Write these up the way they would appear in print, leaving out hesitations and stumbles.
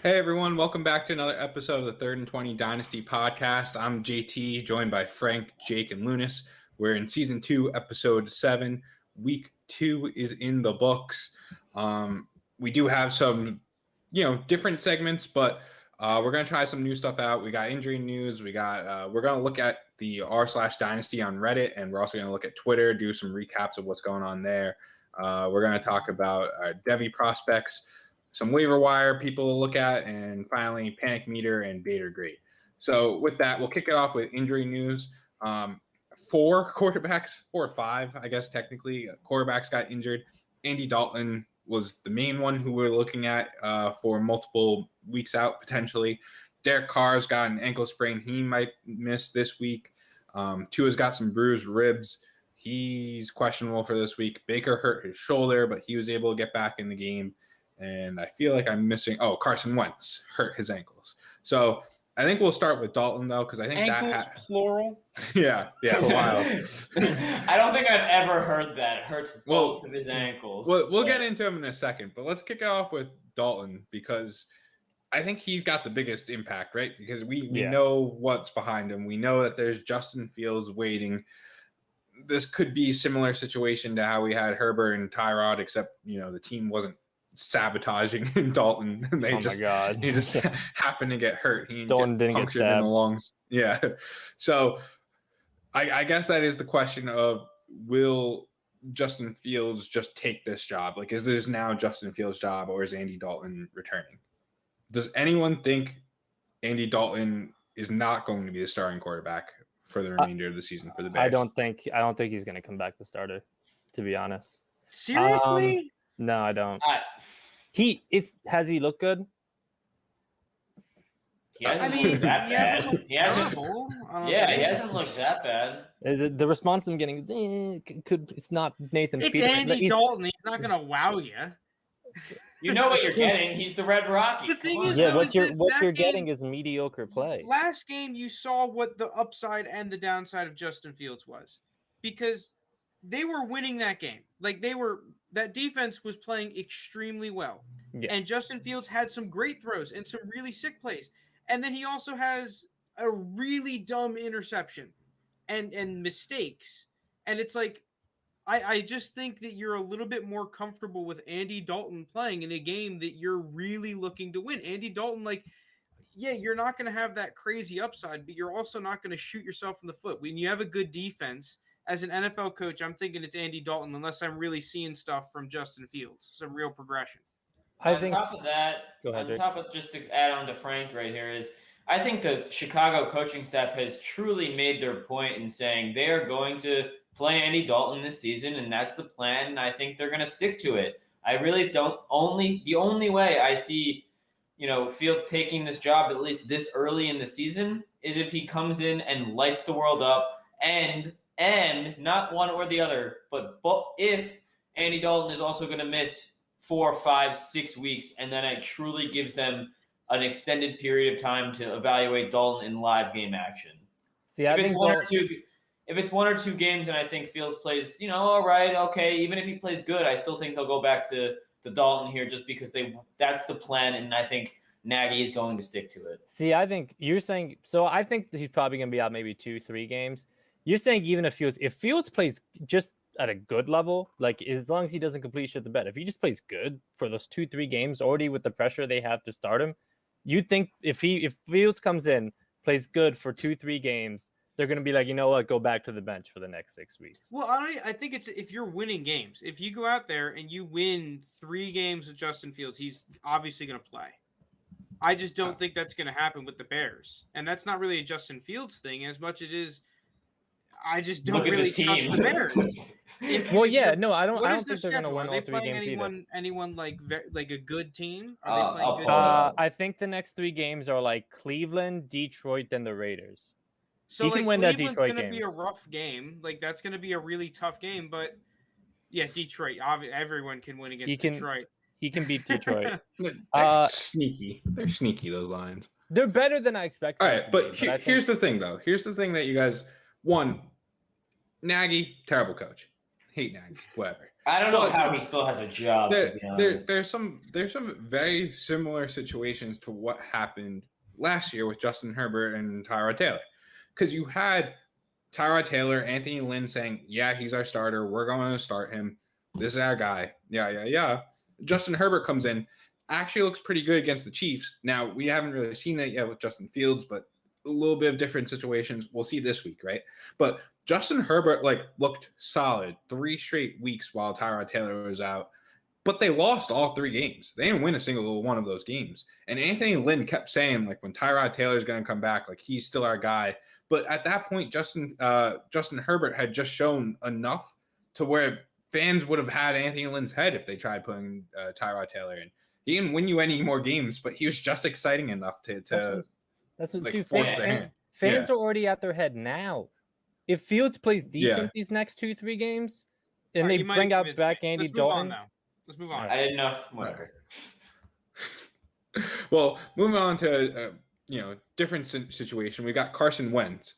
Hey everyone, welcome back to another episode of the 3rd and 20 Dynasty Podcast. I'm JT, joined by Frank, Jake, and Lounis. We're in Season 2, Episode 7. Week 2 is in the books. We do have some, different segments, but we're going to try some new stuff out. We got injury news. We're going to look at the r/Dynasty on Reddit, and we're also going to look at Twitter, do some recaps of what's going on there. We're going to talk about Devy prospects, some waiver wire people to look at, and finally panic meter and Bader grade. So with that, we'll kick it off with injury news. 4 quarterbacks, 4 or 5, I guess technically, quarterbacks got injured. Andy Dalton was the main one who we're looking at for multiple weeks out potentially. Derek Carr's got an ankle sprain. He might miss this week. Tua's got some bruised ribs. He's questionable for this week. Baker hurt his shoulder, but he was able to get back in the game. And I feel like I'm missing. Oh, Carson Wentz hurt his ankles. So I think we'll start with Dalton though, because I think ankles plural. Yeah, wild. I don't think I've ever heard that. Hurts both of his ankles. We'll get into him in a second, but let's kick it off with Dalton because I think he's got the biggest impact, right? Because we know what's behind him. We know that there's Justin Fields waiting. This could be a similar situation to how we had Herbert and Tyrod, except the team wasn't sabotaging Dalton. He just happened to get hurt. Dalton didn't get stabbed in the lungs. Yeah. So I guess that is the question of, will Justin Fields just take this job? Like, is this now Justin Fields' job, or is Andy Dalton returning? Does anyone think Andy Dalton is not going to be the starting quarterback for the remainder of the season for the Bears? I don't think he's going to come back the starter, to be honest. Seriously? No, I don't. Has he looked good? He hasn't looked that bad. He hasn't looked that bad. The response I'm getting is it's not Nathan. It's Andy Dalton. He's not going to wow you. You know what you're getting. He's the Red Rocky. The thing is, what you're getting is mediocre play. Last game, you saw what the upside and the downside of Justin Fields was, because they were winning that game. That defense was playing extremely well. Yeah. And Justin Fields had some great throws and some really sick plays. And then he also has a really dumb interception and mistakes. And it's like, I just think that you're a little bit more comfortable with Andy Dalton playing in a game that you're really looking to win. Andy Dalton, you're not going to have that crazy upside, but you're also not going to shoot yourself in the foot. When you have a good defense, as an NFL coach, I'm thinking it's Andy Dalton, unless I'm really seeing stuff from Justin Fields, some real progression. Top of that, just to add on to Frank right here is, I think the Chicago coaching staff has truly made their point in saying they are going to play Andy Dalton this season, and that's the plan, and I think they're going to stick to it. I really don't. The only way I see, Fields taking this job, at least this early in the season, is if he comes in and lights the world up, and not one or the other, but if Andy Dalton is also going to miss 4, 5, 6 weeks, and then it truly gives them an extended period of time to evaluate Dalton in live game action. See, if it's one or two games, and I think Fields plays, all right, okay, even if he plays good, I still think they'll go back to Dalton here just because that's the plan, and I think Nagy is going to stick to it. See, I think you're saying – so I think that he's probably going to be out maybe 2-3 games. You're saying even if Fields plays just at a good level, as long as he doesn't completely shit the bed, if he just plays good for those 2-3 games already with the pressure they have to start him, you'd think if Fields comes in, plays good for 2-3 games, they're going to be like, you know what, go back to the bench for the next 6 weeks. Well, I think it's if you're winning games. If you go out there and you win 3 games with Justin Fields, he's obviously going to play. I just don't think that's going to happen with the Bears. And that's not really a Justin Fields thing as much as it is I just don't really trust the Bears. I don't think they're going to win all 3 games either. Anyone like a good team? I think the next 3 games are Cleveland, Detroit, then the Raiders. So he can win that Detroit game. It's going to be a rough game. That's going to be a really tough game. But yeah, Detroit. Everyone can win against Detroit. He can beat Detroit. Sneaky. They're sneaky, those Lions. They're better than I expected. All right, but here's the thing, though. Here's the thing that you guys – one, Nagy, terrible coach. Hate Nagy, whatever. I don't know how he still has a job. To be honest. There's some very similar situations to what happened last year with Justin Herbert and Tyrod Taylor, because you had Tyrod Taylor, Anthony Lynn saying, "Yeah, he's our starter. We're going to start him. This is our guy." Yeah. Justin Herbert comes in, actually looks pretty good against the Chiefs. Now, we haven't really seen that yet with Justin Fields, but a little bit of different situations. We'll see this week, right? But Justin Herbert looked solid 3 straight weeks while Tyrod Taylor was out, but they lost all 3 games. They didn't win a single one of those games. And Anthony Lynn kept saying, when Tyrod Taylor is going to come back, he's still our guy. But at that point, Justin Herbert had just shown enough to where fans would have had Anthony Lynn's head if they tried putting Tyrod Taylor in. He didn't win you any more games, but he was just exciting enough to that's what force their hand. Fans are already at their head now. If Fields plays decent these next 2-3 games, and they bring back Andy Dalton. Let's move on. I didn't know. Whatever. Well, moving on to different situation. We got Carson Wentz,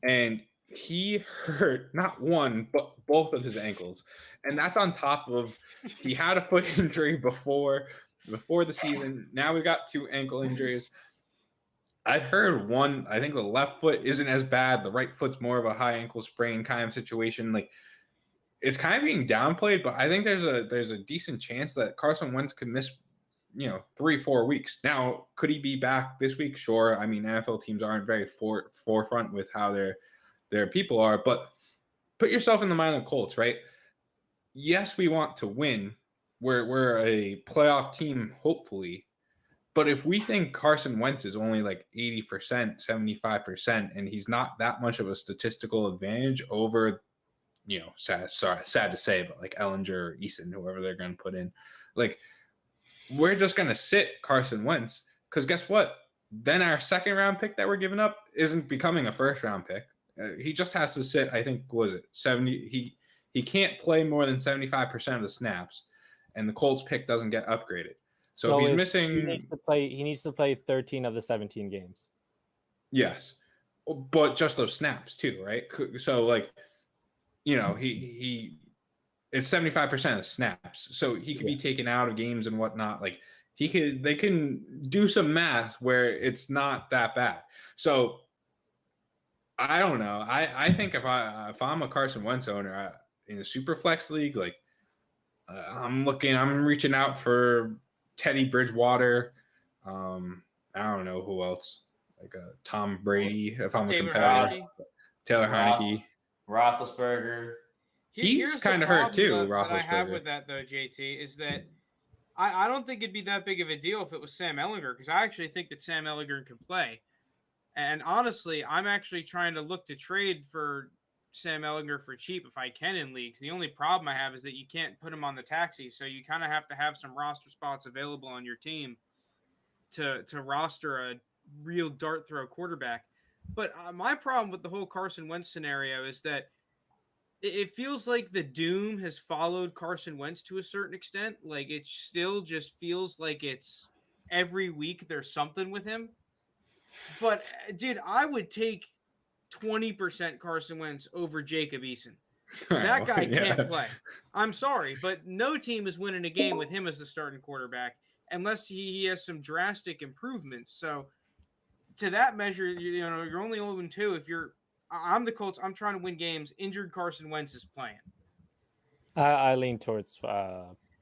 and he hurt not one but both of his ankles, and that's on top of he had a foot injury before the season. Now we've got 2 ankle injuries. I've heard one. I think the left foot isn't as bad. The right foot's more of a high ankle sprain kind of situation. It's kind of being downplayed, but I think there's a decent chance that Carson Wentz could miss 3-4 weeks. Now, could he be back this week? Sure. I mean, NFL teams aren't very forefront with how their people are, but put yourself in the mind of the Colts, right? Yes, we want to win. We're a playoff team, hopefully. But if we think Carson Wentz is only 80%, 75%, and he's not that much of a statistical advantage over, sad to say, but Ellinger or Eason, whoever they're going to put in, we're just going to sit Carson Wentz, because guess what? Then our second round pick that we're giving up isn't becoming a first round pick. He just has to sit, I think, 70? He can't play more than 75% of the snaps, and the Colts pick doesn't get upgraded. So if he's missing, he needs to play 13 of the 17 games. Yes, but just those snaps too, right? So he it's 75% of the snaps, so he could be taken out of games and whatnot. They can do some math where it's not that bad. So I don't know. I think if I'm a Carson Wentz owner in a super flex league, I'm reaching out for Teddy Bridgewater. I don't know who else. Tom Brady, if I'm a competitor. Taylor Heineke. Roethlisberger. He's kind of hurt too, Roethlisberger. Roethlisberger. What I have with that, though, JT, is that I don't think it'd be that big of a deal if it was Sam Ehlinger, because I actually think that Sam Ehlinger can play. And honestly, I'm actually trying to look to trade for Sam Ehlinger for cheap if I can in leagues. The only problem I have is that you can't put him on the taxi, so you kind of have to have some roster spots available on your team to roster a real dart throw quarterback. But my problem with the whole Carson Wentz scenario is that it feels like the doom has followed Carson Wentz to a certain extent. It still just feels like it's every week there's something with him. But, dude, I would take 20% Carson Wentz over Jacob Eason. That guy can't play. I'm sorry, but no team is winning a game with him as the starting quarterback unless he has some drastic improvements. So, to that measure, you're only 0-2 if you're – I'm the Colts. I'm trying to win games. Injured Carson Wentz is playing. I lean towards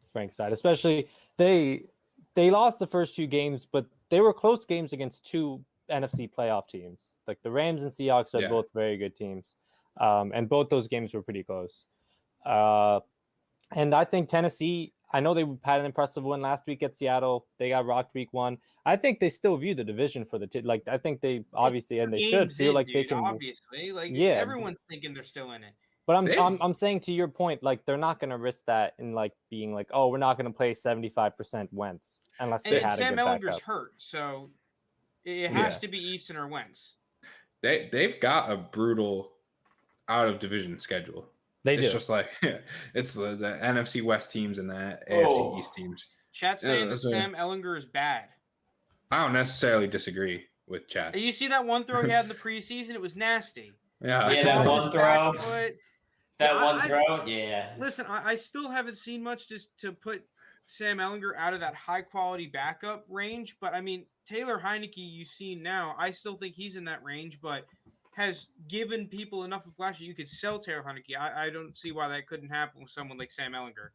Frank's side, especially they lost the first 2 games, but they were close games against 2 NFC playoff teams. The Rams and Seahawks are both very good teams, and both those games were pretty close. And I think Tennessee, I know they had an impressive win last week at Seattle. They got rocked week 1. I think they still view the division for the I think they obviously, and they should feel they can. Obviously, everyone's thinking they're still in it. But I'm saying, to your point, they're not going to risk that in being oh, we're not going to play 75% Wentz unless they had Sam a good Ehlinger's backup. hurt, so it has to be Eason or Wentz. They've got a brutal out of division schedule. It's just it's the NFC West teams and the AFC East teams. Chat's saying that Sam Ehlinger is bad. I don't necessarily disagree with Chat. You see that one throw he had in the preseason? It was nasty. Yeah, that one throw. That one throw, Listen, I still haven't seen much just to put Sam Ehlinger out of that high-quality backup range. But, I mean, Taylor Heineke you've seen now, I still think he's in that range, but has given people enough of flash that you could sell Taylor Heineke. I don't see why that couldn't happen with someone like Sam Ehlinger.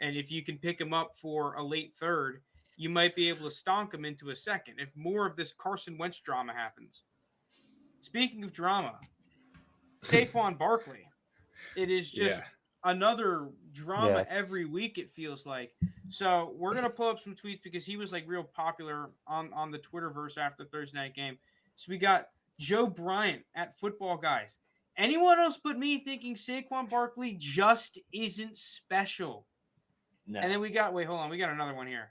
And if you can pick him up for a late third, you might be able to stonk him into a second if more of this Carson Wentz drama happens. Speaking of drama, Saquon Barkley. It is just another drama every week, it feels like. So we're going to pull up some tweets because he was like real popular on the Twitterverse after Thursday night game. So we got Joe Bryant at Football Guys. Anyone else but me thinking Saquon Barkley just isn't special. No. And then we got, hold on. We got another one here.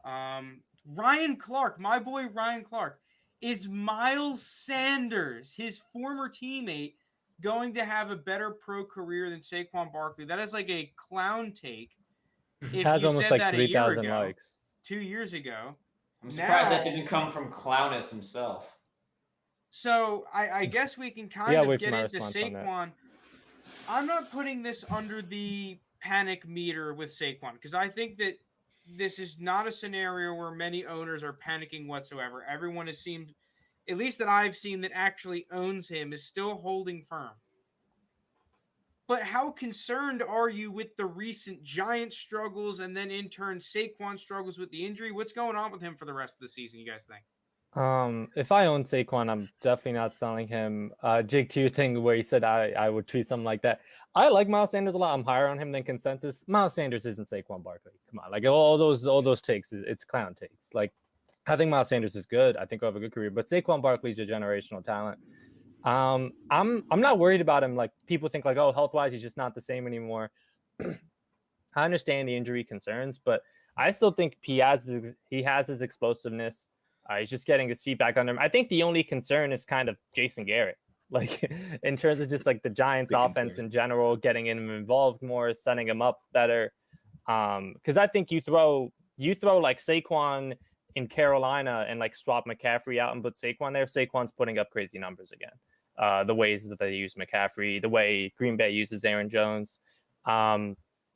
Ryan Clark, my boy Ryan Clark. Is Miles Sanders, his former teammate, going to have a better pro career than Saquon Barkley? That is like a clown take. It has almost like 3,000 likes. 2 years ago. I'm surprised that didn't come from Clownus himself. So I guess we can kind of get into Saquon. I'm not putting this under the panic meter with Saquon because I think that this is not a scenario where many owners are panicking whatsoever. Everyone has seemed, at least that I've seen that actually owns him, is still holding firm. But how concerned are you with the recent Giants struggles and then in turn Saquon struggles with the injury? What's going on with him for the rest of the season, you guys think? If I own Saquon, I'm definitely not selling him. Jake, to your thing where he said I would tweet something like that. I like Miles Sanders a lot. I'm higher on him than consensus. Miles Sanders isn't Saquon Barkley. Come on, like all those takes, it's clown takes. Like I think Miles Sanders is good. I think he'll have a good career, but Saquon Barkley's a generational talent. I'm not worried about him. Like people think like, oh, health wise, he's just not the same anymore. I understand the injury concerns, but I still think he has his explosiveness. He's just getting his feet back under him. I think the only concern is kind of Jason Garrett, like in terms of just like the Giants offense in general, getting him involved more, setting him up better. Because I think you throw like Saquon in Carolina and like swap McCaffrey out and put Saquon there. Saquon's putting up crazy numbers again. The ways that they use McCaffrey, the way Green Bay uses Aaron Jones.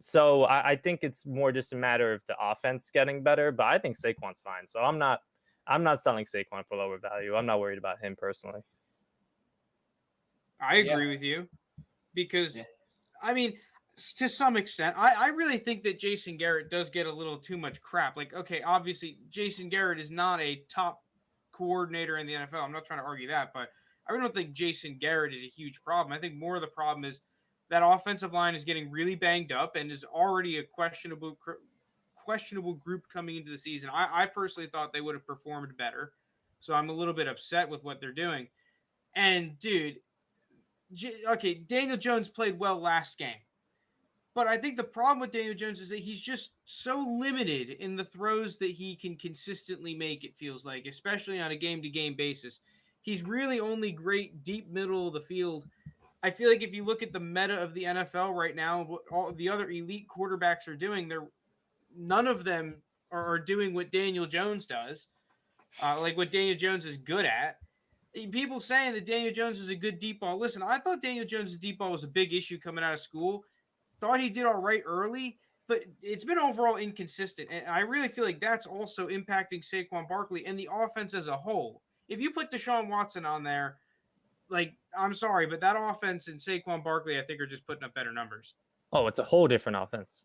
So I think it's more just a matter of the offense getting better, but I think Saquon's fine. So I'm not selling Saquon for lower value. I'm not worried about him personally. I agree with you because, I mean, to some extent, I really think that Jason Garrett does get a little too much crap. Like, okay, obviously, Jason Garrett is not a top coordinator in the NFL. I'm not trying to argue that, but I really don't think Jason Garrett is a huge problem. I think more of the problem is that offensive line is getting really banged up and is already a questionable group coming into the season. I personally thought they would have performed better. So I'm a little bit upset with what they're doing. And dude, Daniel Jones played well last game. But I think the problem with Daniel Jones is that he's just so limited in the throws that he can consistently make, it feels like, especially on a game-to-game basis. He's really only great deep middle of the field. I feel like if you look at the meta of the NFL right now, what all the other elite quarterbacks are doing, none of them are doing what Daniel Jones does, like what Daniel Jones is good at. People saying that Daniel Jones is a good deep ball. Listen, I thought Daniel Jones' deep ball was a big issue coming out of school. Thought he did all right early, but it's been overall inconsistent. And I really feel like that's also impacting Saquon Barkley and the offense as a whole. If you put Deshaun Watson on there, like, I'm sorry, but that offense and Saquon Barkley, I think, are just putting up better numbers. Oh, it's a whole different offense.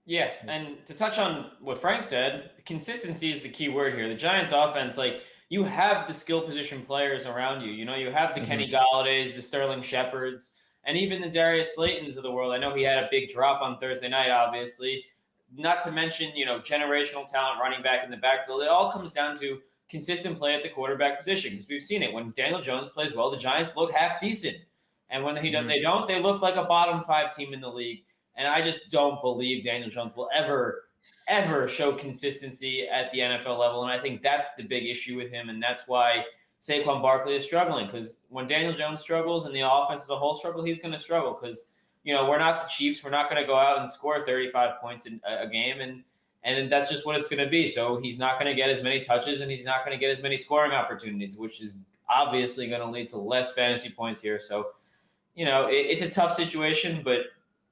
Yeah, and to touch on what Frank said, consistency is the key word here. The Giants offense, like, you have the skill position players around you. You know, you have the Kenny Galladays, the Sterling Shepherds, and even the Darius Slaytons of the world. I know he had a big drop on Thursday night, obviously. Not to mention, you know, generational talent running back in the backfield. It all comes down to consistent play at the quarterback position because we've seen it. When Daniel Jones plays well, the Giants look half decent. And when they don't, they look like a bottom 5 team in the league. And I just don't believe Daniel Jones will ever show consistency at the NFL level. And I think that's the big issue with him. And that's why Saquon Barkley is struggling, because when Daniel Jones struggles and the offense as a whole struggle, he's going to struggle because, you know, we're not the Chiefs. We're not going to go out and score 35 points in a game. And that's just what it's going to be. So he's not going to get as many touches and he's not going to get as many scoring opportunities, which is obviously going to lead to less fantasy points here. So it's a tough situation, but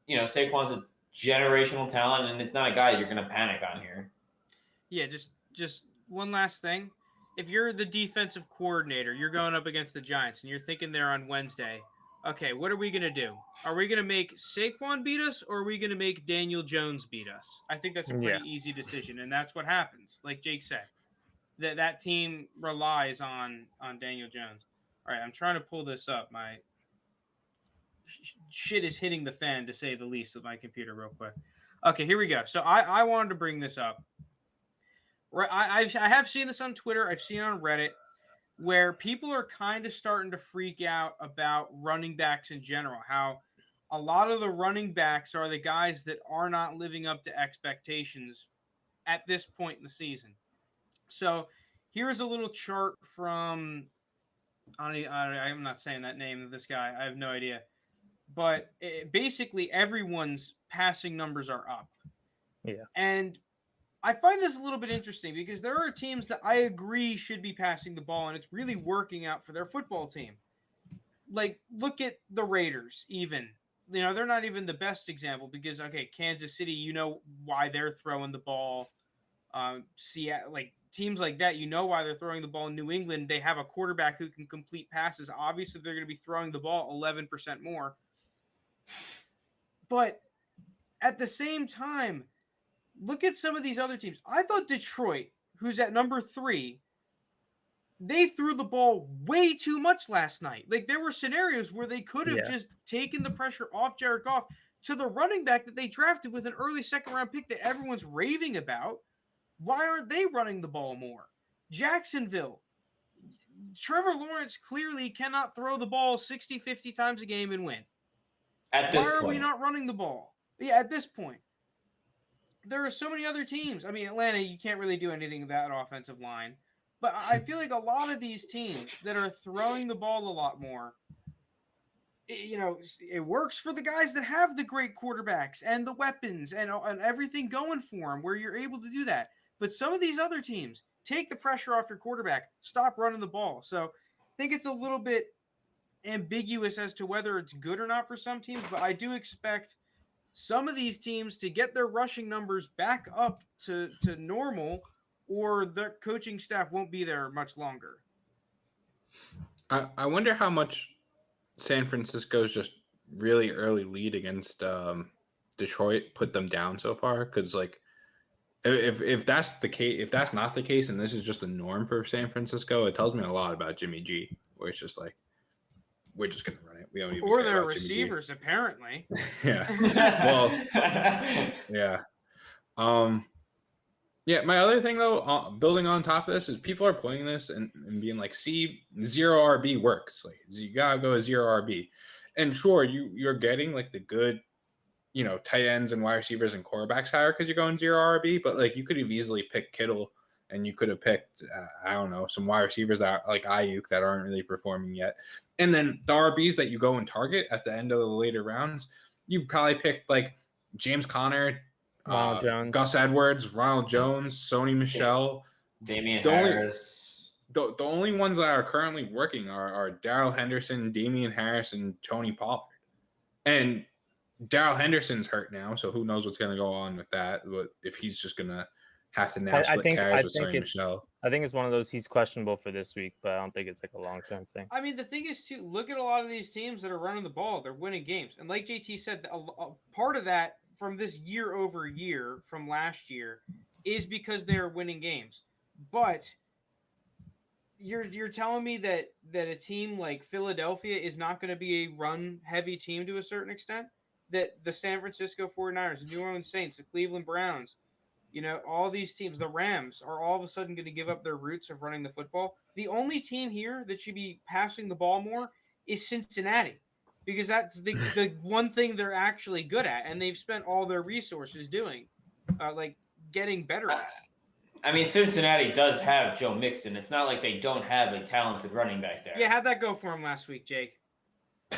Saquon's a generational talent, and it's not a guy you're going to panic on here. Yeah, just one last thing. If you're the defensive coordinator, you're going up against the Giants, and you're thinking there on Wednesday, okay, what are we going to do? Are we going to make Saquon beat us, or are we going to make Daniel Jones beat us? I think that's a pretty easy decision, and that's what happens. Like Jake said, that team relies on Daniel Jones. All right, I'm trying to pull this up. My shit is hitting the fan, to say the least, with my computer real quick. Okay, here we go. So I wanted to bring this up. Right, I have seen this on Twitter. I've seen it on Reddit, where people are kind of starting to freak out about running backs in general. How a lot of the running backs are the guys that are not living up to expectations at this point in the season. So here's a little chart from, I'm not saying that name of this guy. I have no idea. But basically everyone's passing numbers are up. Yeah. And I find this a little bit interesting because there are teams that I agree should be passing the ball, and it's really working out for their football team. Like, look at the Raiders, even. They're not even the best example because, okay, Kansas City, why they're throwing the ball. Teams like that, why they're throwing the ball. In New England, they have a quarterback who can complete passes. Obviously, they're going to be throwing the ball 11% more. But at the same time, look at some of these other teams. I thought Detroit, who's at number 3, they threw the ball way too much last night. Like, there were scenarios where they could have just taken the pressure off Jared Goff to the running back that they drafted with an early second-round pick that everyone's raving about. Why aren't they running the ball more? Jacksonville, Trevor Lawrence clearly cannot throw the ball 60, 50 times a game and win. Why are we not running the ball? Yeah, at this point. There are so many other teams. I mean, Atlanta, you can't really do anything with that offensive line. But I feel like a lot of these teams that are throwing the ball a lot more, it works for the guys that have the great quarterbacks and the weapons and everything going for them where you're able to do that. But some of these other teams, take the pressure off your quarterback, stop running the ball. So I think it's a little bit ambiguous as to whether it's good or not for some teams, but I do expect some of these teams to get their rushing numbers back up to normal, or the coaching staff won't be there much longer. I wonder how much San Francisco's just really early lead against Detroit put them down so far. Because if that's the case, if that's not the case, and this is just the norm for San Francisco, it tells me a lot about Jimmy G. Where it's just like, we're just gonna run it. We don't even. Or their receivers, apparently. Yeah. Well. Yeah. Yeah. My other thing, though, building on top of this, is people are playing this and being like, "See, 0 RB works. Like, you gotta go 0 RB." And sure, you're getting like the good, tight ends and wide receivers and quarterbacks higher because you're going 0 RB. But like, you could have easily picked Kittle. And you could have picked, I don't know, some wide receivers that like Ayuk that aren't really performing yet. And then the RBs that you go and target at the end of the later rounds, you probably picked like James Conner, Gus Edwards, Ronald Jones, Sony Michel, Damian Harris. The only ones that are currently working are Darrell Henderson, Damian Harris, and Tony Pollard. And Darrell Henderson's hurt now, so who knows what's going to go on with that. But if he's just going to have to now split carries with Sony Michel. I think it's one of those, he's questionable for this week, but I don't think it's like a long-term thing. I mean, the thing is, too, look at a lot of these teams that are running the ball. They're winning games. And like JT said, a part of that from this year over year from last year is because they're winning games. But you're telling me that a team like Philadelphia is not going to be a run-heavy team to a certain extent? That the San Francisco 49ers, the New Orleans Saints, the Cleveland Browns, all these teams, the Rams, are all of a sudden going to give up their roots of running the football. The only team here that should be passing the ball more is Cincinnati, because that's the one thing they're actually good at, and they've spent all their resources doing, getting better at it. I mean, Cincinnati does have Joe Mixon. It's not like they don't have a talented running back there. Yeah, how'd that go for him last week, Jake?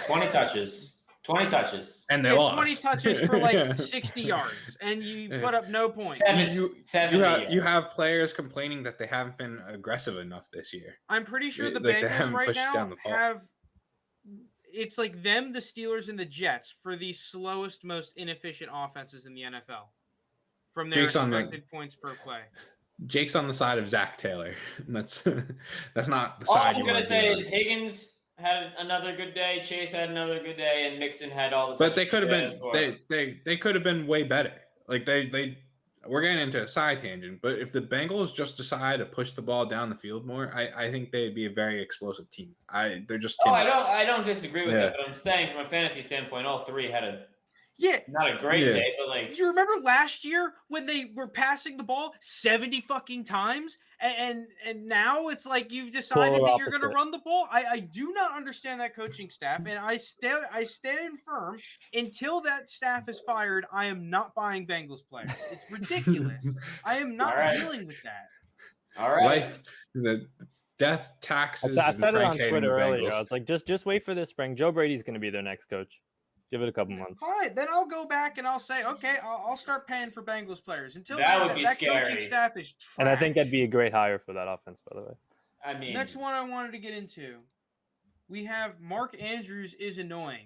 20 touches. 20 touches. And they lost. 20 touches for 60 yards, and you put up no points. You have players complaining that they haven't been aggressive enough this year. I'm pretty sure the Bengals right now have it's like them, the Steelers, and the Jets for the slowest, most inefficient offenses in the NFL from their expected points per play. Jake's on the side of Zach Taylor. That's not the All side. I'm gonna say is Higgins had another good day, Chase had another good day, and Mixon had all the. But they could have been they could have been way better. Like we're getting into a side tangent, but if the Bengals just decide to push the ball down the field more, I think they'd be a very explosive team. They're just. I don't disagree with that, but I'm saying from a fantasy standpoint, all three had not a great day, but like. You remember last year when they were passing the ball 70 fucking times, and now it's like you've decided that you're going to run the ball? I do not understand that coaching staff, and I stand firm. Until that staff is fired, I am not buying Bengals players. It's ridiculous. I am not dealing with that. All right. Life, the death, taxes. I said it on Twitter earlier. I was like, just wait for this spring. Joe Brady's going to be their next coach. Give it a couple months. All right, then I'll go back and I'll say, okay, I'll start paying for Bengals players. Until that then, would be that scary. coaching staff is trash. And I think that'd be a great hire for that offense, by the way. I mean, next one I wanted to get into, we have Mark Andrews is annoying.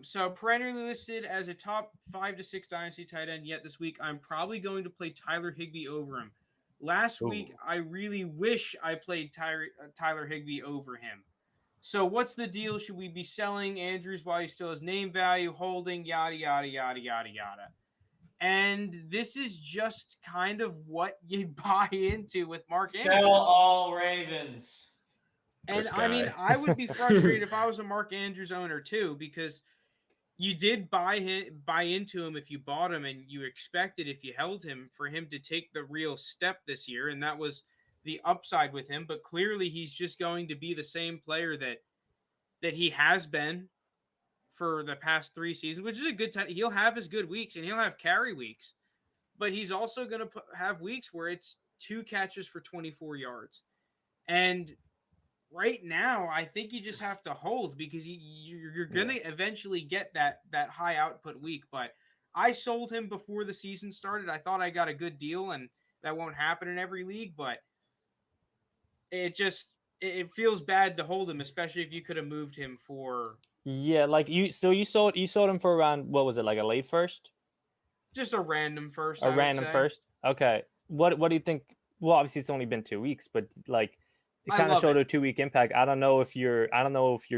So perennially listed as a top 5 to 6 dynasty tight end. Yet this week I'm probably going to play Tyler Higbee over him. Last week I really wish I played Tyler Higbee over him. So what's the deal? Should we be selling Andrews while he still has name value, holding, yada, yada, yada, yada, yada? And this is just kind of what you buy into with Mark Andrews. Sell all Ravens. And I mean, I would be frustrated if I was a Mark Andrews owner too, because you did buy into him if you bought him, and you expected if you held him for him to take the real step this year, and that was the upside with him. But clearly he's just going to be the same player that he has been for the past 3 seasons, which is a good time. He'll have his good weeks and he'll have carry weeks, but he's also going to have weeks where it's 2 catches for 24 yards. And right now, I think you just have to hold, because you're going to eventually get that high output week. But I sold him before the season started. I thought I got a good deal, and that won't happen in every league, but it feels bad to hold him, especially if you could have moved him for. Yeah, like you sold him for around, what was it, like a late first? Just a random first. A random first. Okay. What do you think? Well, obviously it's only been 2 weeks, but like it kind of showed a 2-week impact. I don't know if you're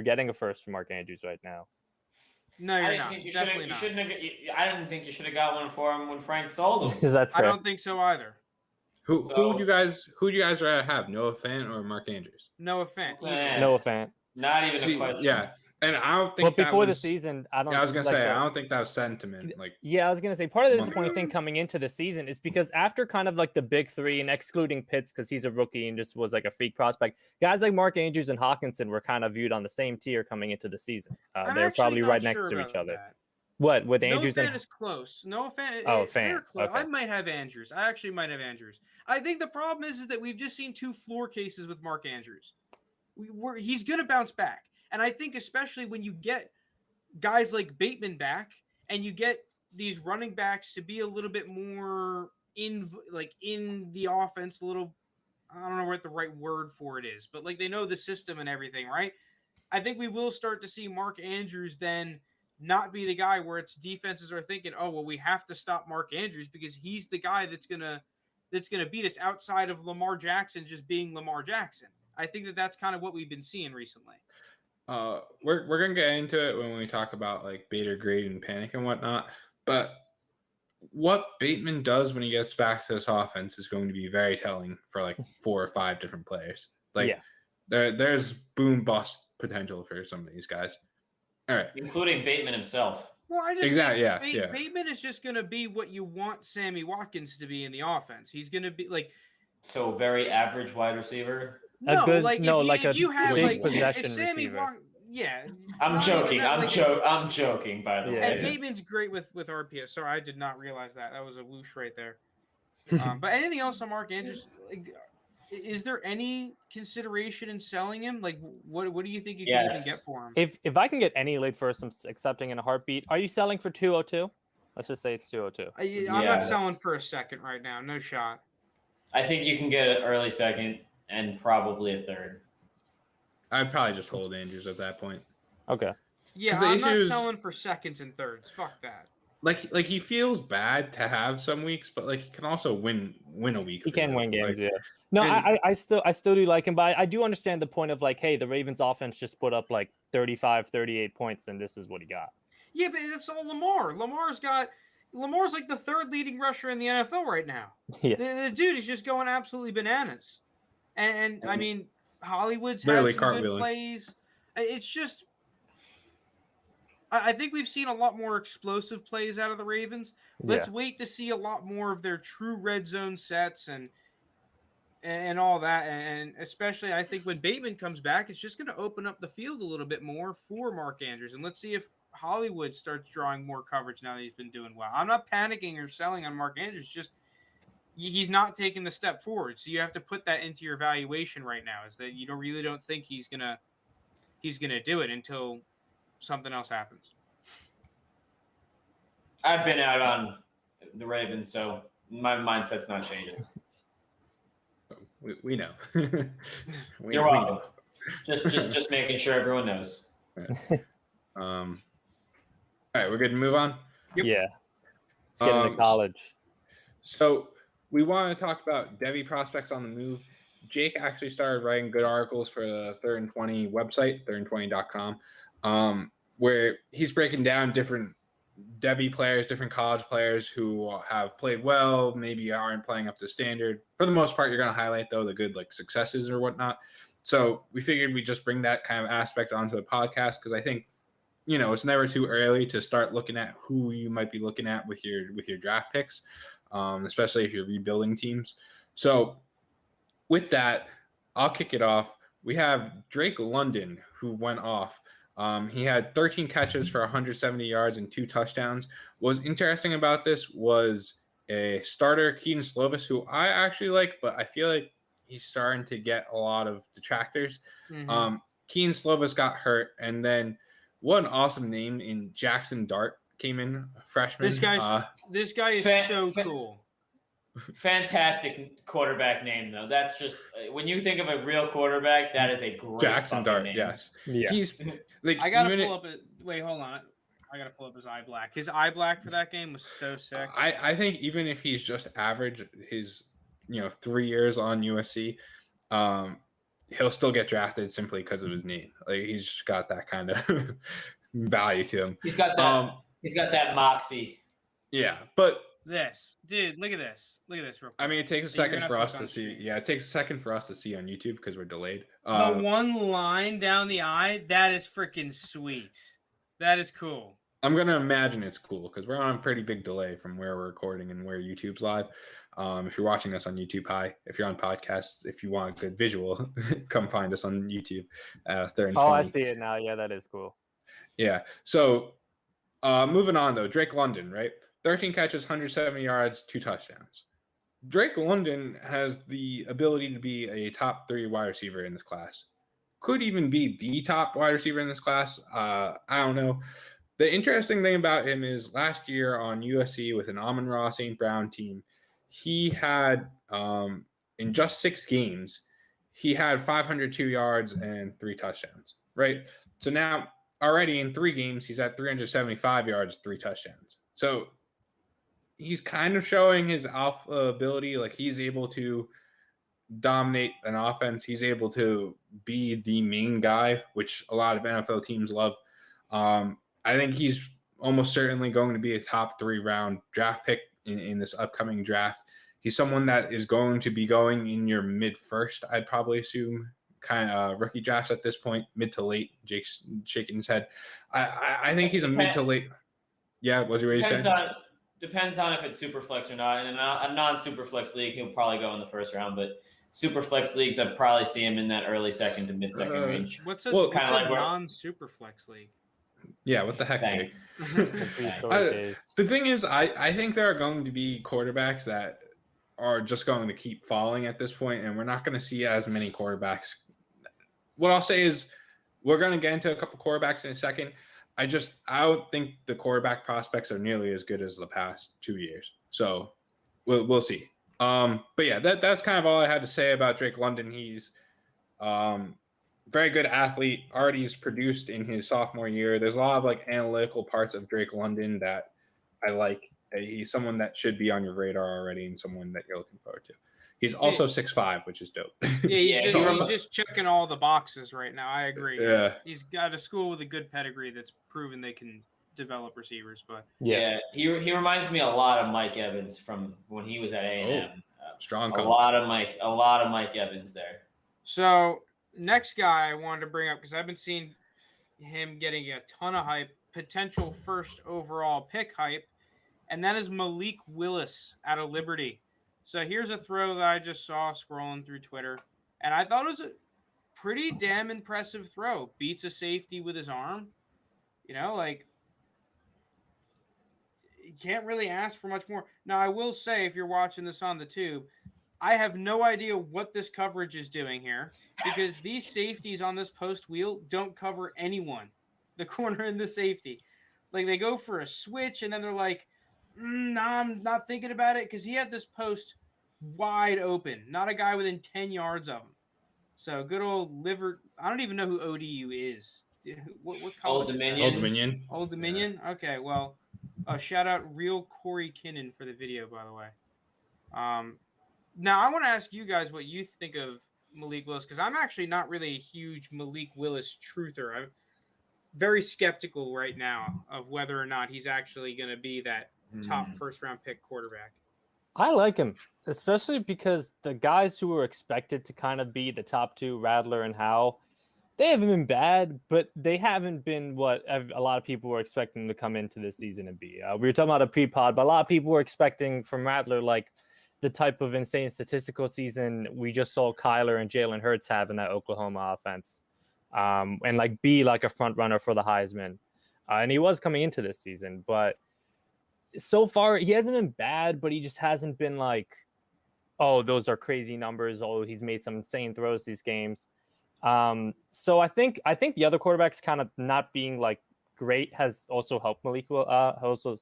getting a first from Mark Andrews right now. No, you're not. Definitely not. I didn't think you should have got one for him when Frank sold him. That's fair. I don't think so either. Who do you guys rather have, Noah Fant or Mark Andrews? Noah Fant. Noah Fant. Not even a question. Yeah, and I don't think. But before the season, I was gonna say I don't think that was sentiment. I was gonna say part of the disappointing thing coming into the season is because after kind of like the big 3 and excluding Pitts because he's a rookie and just was like a freak prospect, guys like Mark Andrews and Hawkinson were kind of viewed on the same tier coming into the season. They're probably right next to each other. That. What with Andrews? Noah Fant is close. Noah Fant. Fant. Okay. I might have Andrews. I actually might have Andrews. I think the problem is that we've just seen 2 floor cases with Mark Andrews. He's going to bounce back. And I think especially when you get guys like Bateman back and you get these running backs to be a little bit more in the offense, a little, I don't know what the right word for it is, but like they know the system and everything, right? I think we will start to see Mark Andrews then not be the guy where it's defenses are thinking, oh, well, we have to stop Mark Andrews because he's the guy that's gonna beat us outside of Lamar Jackson just being Lamar Jackson. I think that's kind of what we've been seeing recently. We're gonna get into it when we talk about like Bader grade and panic and whatnot, but what Bateman does when he gets back to this offense is going to be very telling for like 4 or 5 different players. There's boom bust potential for some of these guys. All right, including Bateman himself. Well, I just exactly, think Bateman is just going to be what you want Sammy Watkins to be in the offense. He's going to be like very average wide receiver. If you have big possession Sammy receiver. I'm joking. I'm joking. By the way, and Bateman's great with RPS. Sorry, I did not realize that. That was a whoosh right there. But anything else on Mark Andrews? Is there any consideration in selling him? Like, what do you think you can even get for him? If I can get any late first, I'm accepting in a heartbeat. Are you selling for 202? Let's just say it's 202. I'm not selling for a second right now. No shot. I think you can get an early second and probably a third. I'd probably just hold Andrews at that point. Okay. Yeah, I'm not selling for seconds and thirds. Fuck that. Like he feels bad to have some weeks, but like he can also win a week. He can win games, yeah. No, I still do like him, but I do understand the point of like, hey, the Ravens offense just put up like 35, 38 points, and this is what he got. Yeah, but it's all Lamar. Lamar's like the third leading rusher in the NFL right now. Yeah. The dude is just going absolutely bananas. And I mean, Hollywood's had some good plays. It's just, I think we've seen a lot more explosive plays out of the Ravens. Let's wait to see a lot more of their true red zone sets and all that. And especially, I think when Bateman comes back, it's just going to open up the field a little bit more for Mark Andrews. And let's see if Hollywood starts drawing more coverage now that he's been doing well. I'm not panicking or selling on Mark Andrews. Just he's not taking the step forward. So you have to put that into your evaluation right now, is that you really don't think he's gonna do it until something else happens. I've been out on the Ravens, so my mindset's not changing. We know. You're welcome. Just making sure everyone knows. Right. All right, we're good to move on? Yep. Yeah. Let's get into college. So we want to talk about Devy prospects on the move. Jake actually started writing good articles for the 3rd and 20 website, 3rd and20.com, where he's breaking down different Devy players, different college players who have played well, maybe aren't playing up to standard. For the most part, you're going to highlight, though, the good like successes or whatnot. So we figured we'd just bring that kind of aspect onto the podcast because I think, it's never too early to start looking at who you might be looking at with your draft picks, especially if you're rebuilding teams. So with that, I'll kick it off. We have Drake London, who went off. He had 13 catches for 170 yards and 2 touchdowns. What was interesting about this was a starter, Keaton Slovis, who I actually like, but I feel like he's starting to get a lot of detractors. Mm-hmm. Keaton Slovis got hurt, and then what an awesome name in Jackson Dart came in, freshman. This guy is so cool. Fantastic quarterback name, though. That's just when you think of a real quarterback, that is a great Jackson Dart. Name. Yes, yeah. He's like. I gotta pull up. Wait, hold on. I gotta pull up his eye black. His eye black for that game was so sick. I think even if he's just average, his 3 years on USC, he'll still get drafted simply because of his name. Like he's just got that kind of value to him. He's got that. He's got that moxie. Yeah, but this dude, look at this. Real quick. I mean, it takes a second for us to see. Yeah, it takes a second for us to see on YouTube because we're delayed. The one line down the eye, that is freaking sweet. That is cool. I'm gonna imagine it's cool because we're on a pretty big delay from where we're recording and where YouTube's live. If you're watching us on YouTube, hi. If you're on podcasts, if you want a good visual, come find us on YouTube. 3rd and 20. I see it now. Yeah, that is cool. Yeah. So moving on, though, Drake London, right? 13 catches, 170 yards, 2 touchdowns. Drake London has the ability to be a top 3 wide receiver in this class. Could even be the top wide receiver in this class. I don't know. The interesting thing about him is last year on USC with an Amon-Ra St. Brown team, he had, in just 6 games, he had 502 yards and 3 touchdowns, right? So now already in 3 games, he's at 375 yards, 3 touchdowns. So he's kind of showing his alpha ability. Like he's able to dominate an offense. He's able to be the main guy, which a lot of NFL teams love. I think he's almost certainly going to be a top 3 round draft pick in this upcoming draft. He's someone that is going to be going in your mid-first, I'd probably assume, kind of rookie drafts at this point, mid to late. Jake's shaking his head. I think he's a mid to late. Yeah, what were you saying? Depends on if it's super flex or not. In a non-super flex league, he'll probably go in the 1st round, but super flex leagues, I'd probably see him in that early 2nd to mid-2nd range. What's a non-super flex league? Yeah, what the heck, Jake? The thing is, I think there are going to be quarterbacks that are just going to keep falling at this point, and we're not going to see as many quarterbacks. What I'll say is we're going to get into a couple quarterbacks in a second. I don't think the quarterback prospects are nearly as good as the past 2 years. So we'll see. But yeah, that's kind of all I had to say about Drake London. He's very good athlete. Already is produced in his sophomore year. There's a lot of like analytical parts of Drake London that I like. He's someone that should be on your radar already and someone that you're looking forward to. He's also 6'5", which is dope. Yeah, he's just checking all the boxes right now. I agree. Yeah. He's got a school with a good pedigree that's proven they can develop receivers. But he reminds me a lot of Mike Evans from when he was at A&M. Strong. A lot of Mike Evans there. So next guy I wanted to bring up, because I've been seeing him getting a ton of hype, potential first overall pick hype, and that is Malik Willis out of Liberty. So here's a throw that I just saw scrolling through Twitter, and I thought it was a pretty damn impressive throw. Beats a safety with his arm. You know, like, you can't really ask for much more. Now, I will say, if you're watching this on the tube, I have no idea what this coverage is doing here, because these safeties on this post wheel don't cover anyone, the corner and the safety. Like, they go for a switch, and then they're like, nah, I'm not thinking about it, because he had this post wide open, not a guy within 10 yards of him. So good old liver. I don't even know who ODU is. What Old Dominion. Old Dominion? Yeah. Okay, well, shout out real Corey Kinnan for the video, by the way. Now, I want to ask you guys what you think of Malik Willis, because I'm actually not really a huge Malik Willis truther. I'm very skeptical right now of whether or not he's actually going to be that top first-round pick quarterback. I like him, especially because the guys who were expected to kind of be the top two, Rattler and Howe, they haven't been bad, but they haven't been what a lot of people were expecting to come into this season and be. We were talking about a pre-pod, but a lot of people were expecting from Rattler, like, the type of insane statistical season we just saw Kyler and Jalen Hurts have in that Oklahoma offense, and like be like a front runner for the Heisman. And he was coming into this season, but so far he hasn't been bad, but he just hasn't been like, oh, those are crazy numbers. Oh, he's made some insane throws these games. So I think the other quarterbacks kind of not being like great has also helped Malik. Also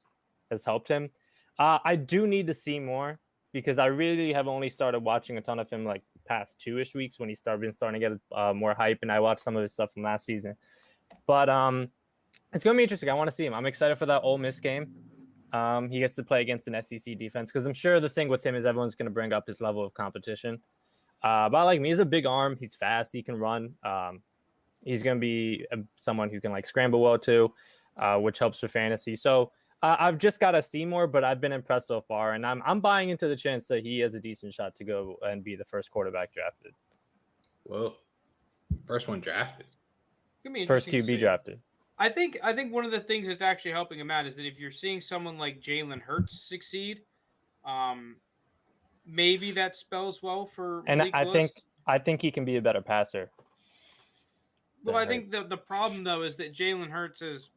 has helped him. I do need to see more, because I really have only started watching a ton of him like the past 2-ish weeks when he starting to get more hype, and I watched some of his stuff from last season. But it's going to be interesting. I want to see him. I'm excited for that Ole Miss game. He gets to play against an SEC defense, because I'm sure the thing with him is everyone's going to bring up his level of competition. But I like him. He has a big arm. He's fast. He can run. He's going to be someone who can like scramble well too, which helps for fantasy. So I've just got to see more, but I've been impressed so far, and I'm buying into the chance that he has a decent shot to go and be the first quarterback drafted. Well, first one drafted. First QB drafted. I think one of the things that's actually helping him out is that if you're seeing someone like Jalen Hurts succeed, maybe that spells well for Malik Willis. I think he can be a better passer. Well, I think the problem though is that Jalen Hurts is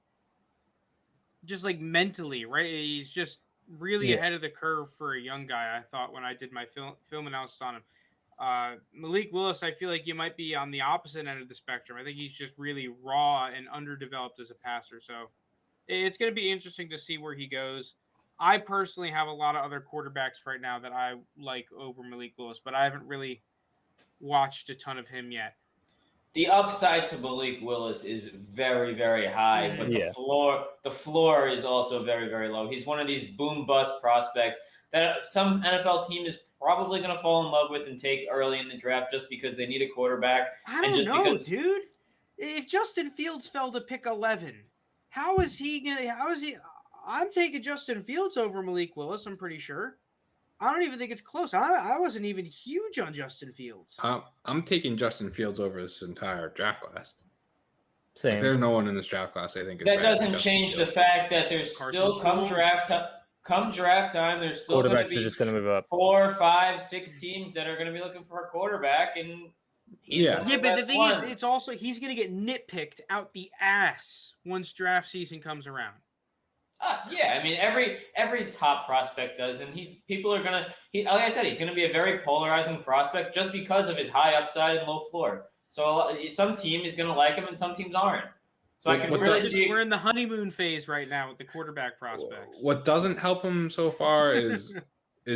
just like mentally, right? He's just really ahead of the curve for a young guy, I thought, when I did my film analysis on him. Malik Willis, I feel like you might be on the opposite end of the spectrum. I think he's just really raw and underdeveloped as a passer. So it's going to be interesting to see where he goes. I personally have a lot of other quarterbacks right now that I like over Malik Willis, but I haven't really watched a ton of him yet. The upside to Malik Willis is very, very high, but the floor is also very, very low. He's one of these boom bust prospects that some NFL team is probably going to fall in love with and take early in the draft just because they need a quarterback. I don't know, dude. If Justin Fields fell to pick 11, how is he? I'm taking Justin Fields over Malik Willis, I'm pretty sure. I don't even think it's close. I wasn't even huge on Justin Fields. I'm taking Justin Fields over this entire draft class. Same. If there's no one in this draft class, I think that doesn't change the fact that there's still come draft time. There's still going to be just going to move up 4, 5, 6 teams that are going to be looking for a quarterback, and but the thing is, it's also he's going to get nitpicked out the ass once draft season comes around. I mean, every top prospect does, and people are gonna. Like I said, he's gonna be a very polarizing prospect just because of his high upside and low floor. So some team is gonna like him, and some teams aren't. So I can really see. We're in the honeymoon phase right now with the quarterback prospects. What doesn't help him so far is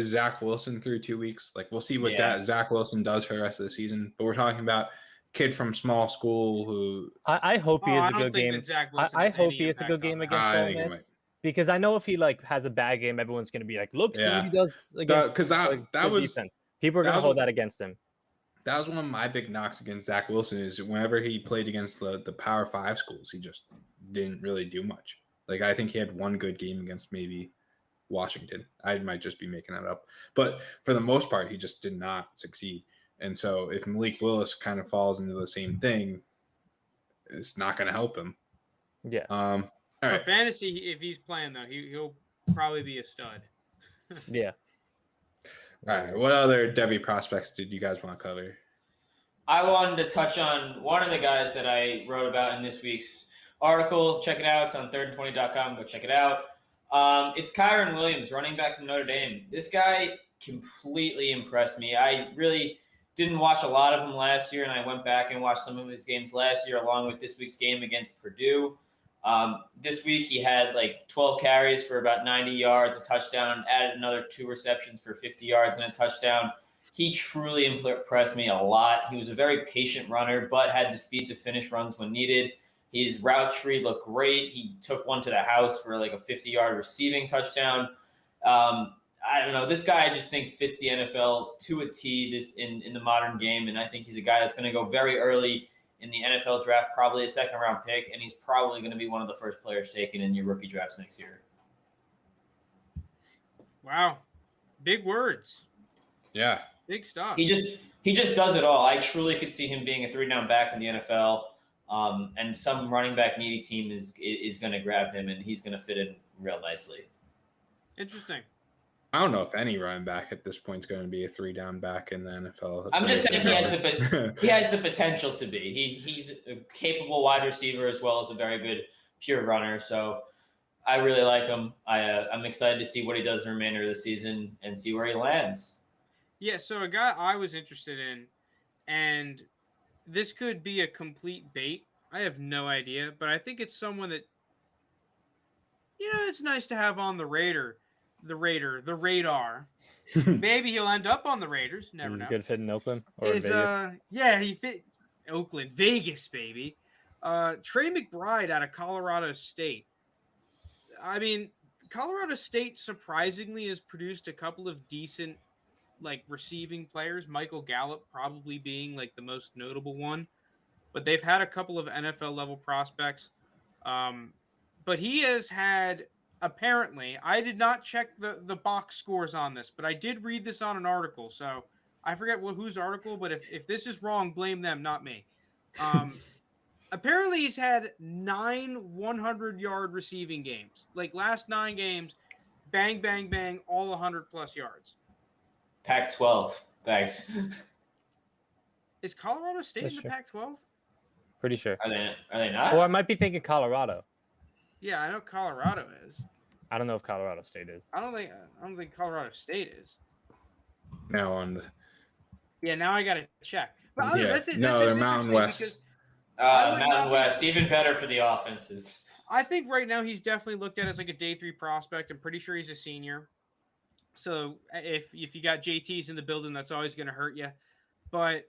Zach Wilson through 2 weeks. Like, we'll see what Zach Wilson does for the rest of the season. But we're talking about kid from small school who. I hope he is a good game. I hope he is a good game against Ole Miss. Because I know if he has a bad game, everyone's going to be like, look, see what he does against that was defense. People are going to hold that against him. That was one of my big knocks against Zach Wilson is whenever he played against the Power 5 schools, he just didn't really do much. I think he had one good game against maybe Washington. I might just be making that up. But for the most part, he just did not succeed. And so if Malik Willis kind of falls into the same thing, it's not going to help him. Yeah. For right. Fantasy, if he's playing, though, he'll probably be a stud. Yeah. All right. What other Devy prospects did you guys want to cover? I wanted to touch on one of the guys that I wrote about in this week's article. Check it out. It's on thirdand20.com. Go check it out. It's Kyron Williams, running back from Notre Dame. This guy completely impressed me. I really didn't watch a lot of him last year, and I went back and watched some of his games last year along with this week's game against Purdue. This week he had 12 carries for about 90 yards, a touchdown, added another 2 receptions for 50 yards and a touchdown. He truly impressed me a lot. He was a very patient runner, but had the speed to finish runs when needed. His route tree looked great. He took one to the house for a 50-yard receiving touchdown. I don't know. This guy I just think fits the NFL to a T in the modern game, and I think he's a guy that's going to go very early in the NFL draft, probably a second-round pick, and he's probably going to be one of the first players taken in your rookie drafts next year. Wow. Big words. Yeah. Big stuff. He just does it all. I truly could see him being a 3-down back in the NFL, and some running back needy team is going to grab him, and he's going to fit in real nicely. Interesting. I don't know if any running back at this point is going to be a 3-down back in the NFL. I'm just saying he has the potential to be. He's a capable wide receiver as well as a very good pure runner. So I really like him. I'm excited to see what he does in the remainder of the season and see where he lands. Yeah, so a guy I was interested in, and this could be a complete bait. I have no idea, but I think it's someone that, it's nice to have on the radar. Maybe he'll end up on the Raiders. Never know. He's a good fit in Oakland or in Vegas. Yeah, he fit Oakland, Vegas, baby. Trey McBride out of Colorado State. I mean, Colorado State surprisingly has produced a couple of decent receiving players. Michael Gallup probably being the most notable one, but they've had a couple of NFL level prospects. But he has had. Apparently, I did not check the box scores on this, but I did read this on an article, so I forget whose article, but if this is wrong, blame them, not me. Apparently, he's had 9 100-yard receiving games. Last 9 games, bang, bang, bang, all 100-plus yards. Pac-12. Thanks. Is Colorado State in the Pac-12? Pretty sure. Are they not? Or I might be thinking Colorado. Yeah, I know Colorado is. I don't know if Colorado State is. I don't think Colorado State is. Now on. Yeah, now I gotta check. But yeah. That's it. No, they're Mountain West. Mountain West, even better for the offenses. I think right now he's definitely looked at as a day 3 prospect. I'm pretty sure he's a senior. So if you got JTs in the building, that's always going to hurt you. But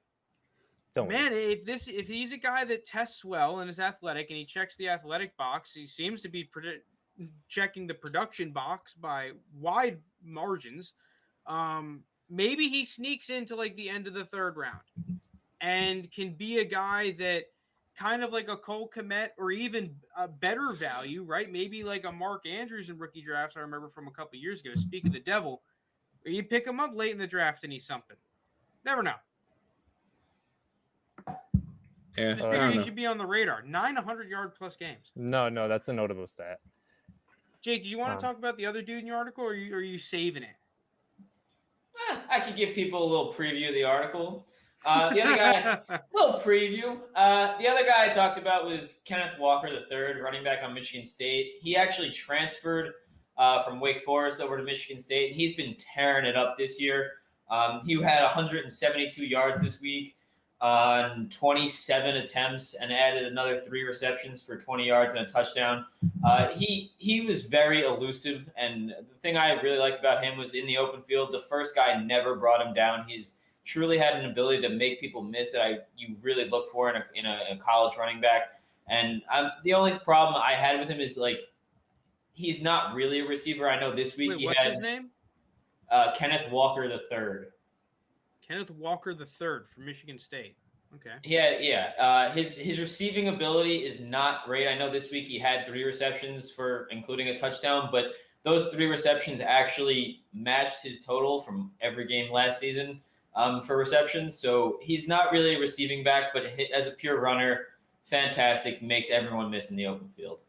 if he's a guy that tests well and is athletic and he checks the athletic box, he seems to be checking the production box by wide margins. Maybe he sneaks into the end of the 3rd round and can be a guy that kind of like a Cole Kmet or even a better value, right? Maybe like a Mark Andrews in rookie drafts. I remember from a couple of years ago. Speak of the devil, you pick him up late in the draft and he's something. Never know. Yeah, just figure he should be on the radar. 9 100-yard plus games. No, that's a notable stat. Jake, do you want to talk about the other dude in your article, or are you saving it? I could give people a little preview of the article. The other guy, a little preview. The other guy I talked about was Kenneth Walker III, running back on Michigan State. He actually transferred from Wake Forest over to Michigan State, and he's been tearing it up this year. He had 172 yards this week on 27 attempts and added another 3 receptions for 20 yards and a touchdown. He was very elusive, and the thing I really liked about him was in the open field, the first guy never brought him down. His truly had an ability to make people miss that you really look for in a college running back. And the only problem I had with him is like he's not really a receiver. I know this week what's his name? Kenneth Walker III. Kenneth Walker III from Michigan State. Okay. Yeah. His receiving ability is not great. I know this week he had 3 receptions for including a touchdown, but those 3 receptions actually matched his total from every game last season for receptions. So he's not really a receiving back, but as a pure runner, fantastic, makes everyone miss in the open field.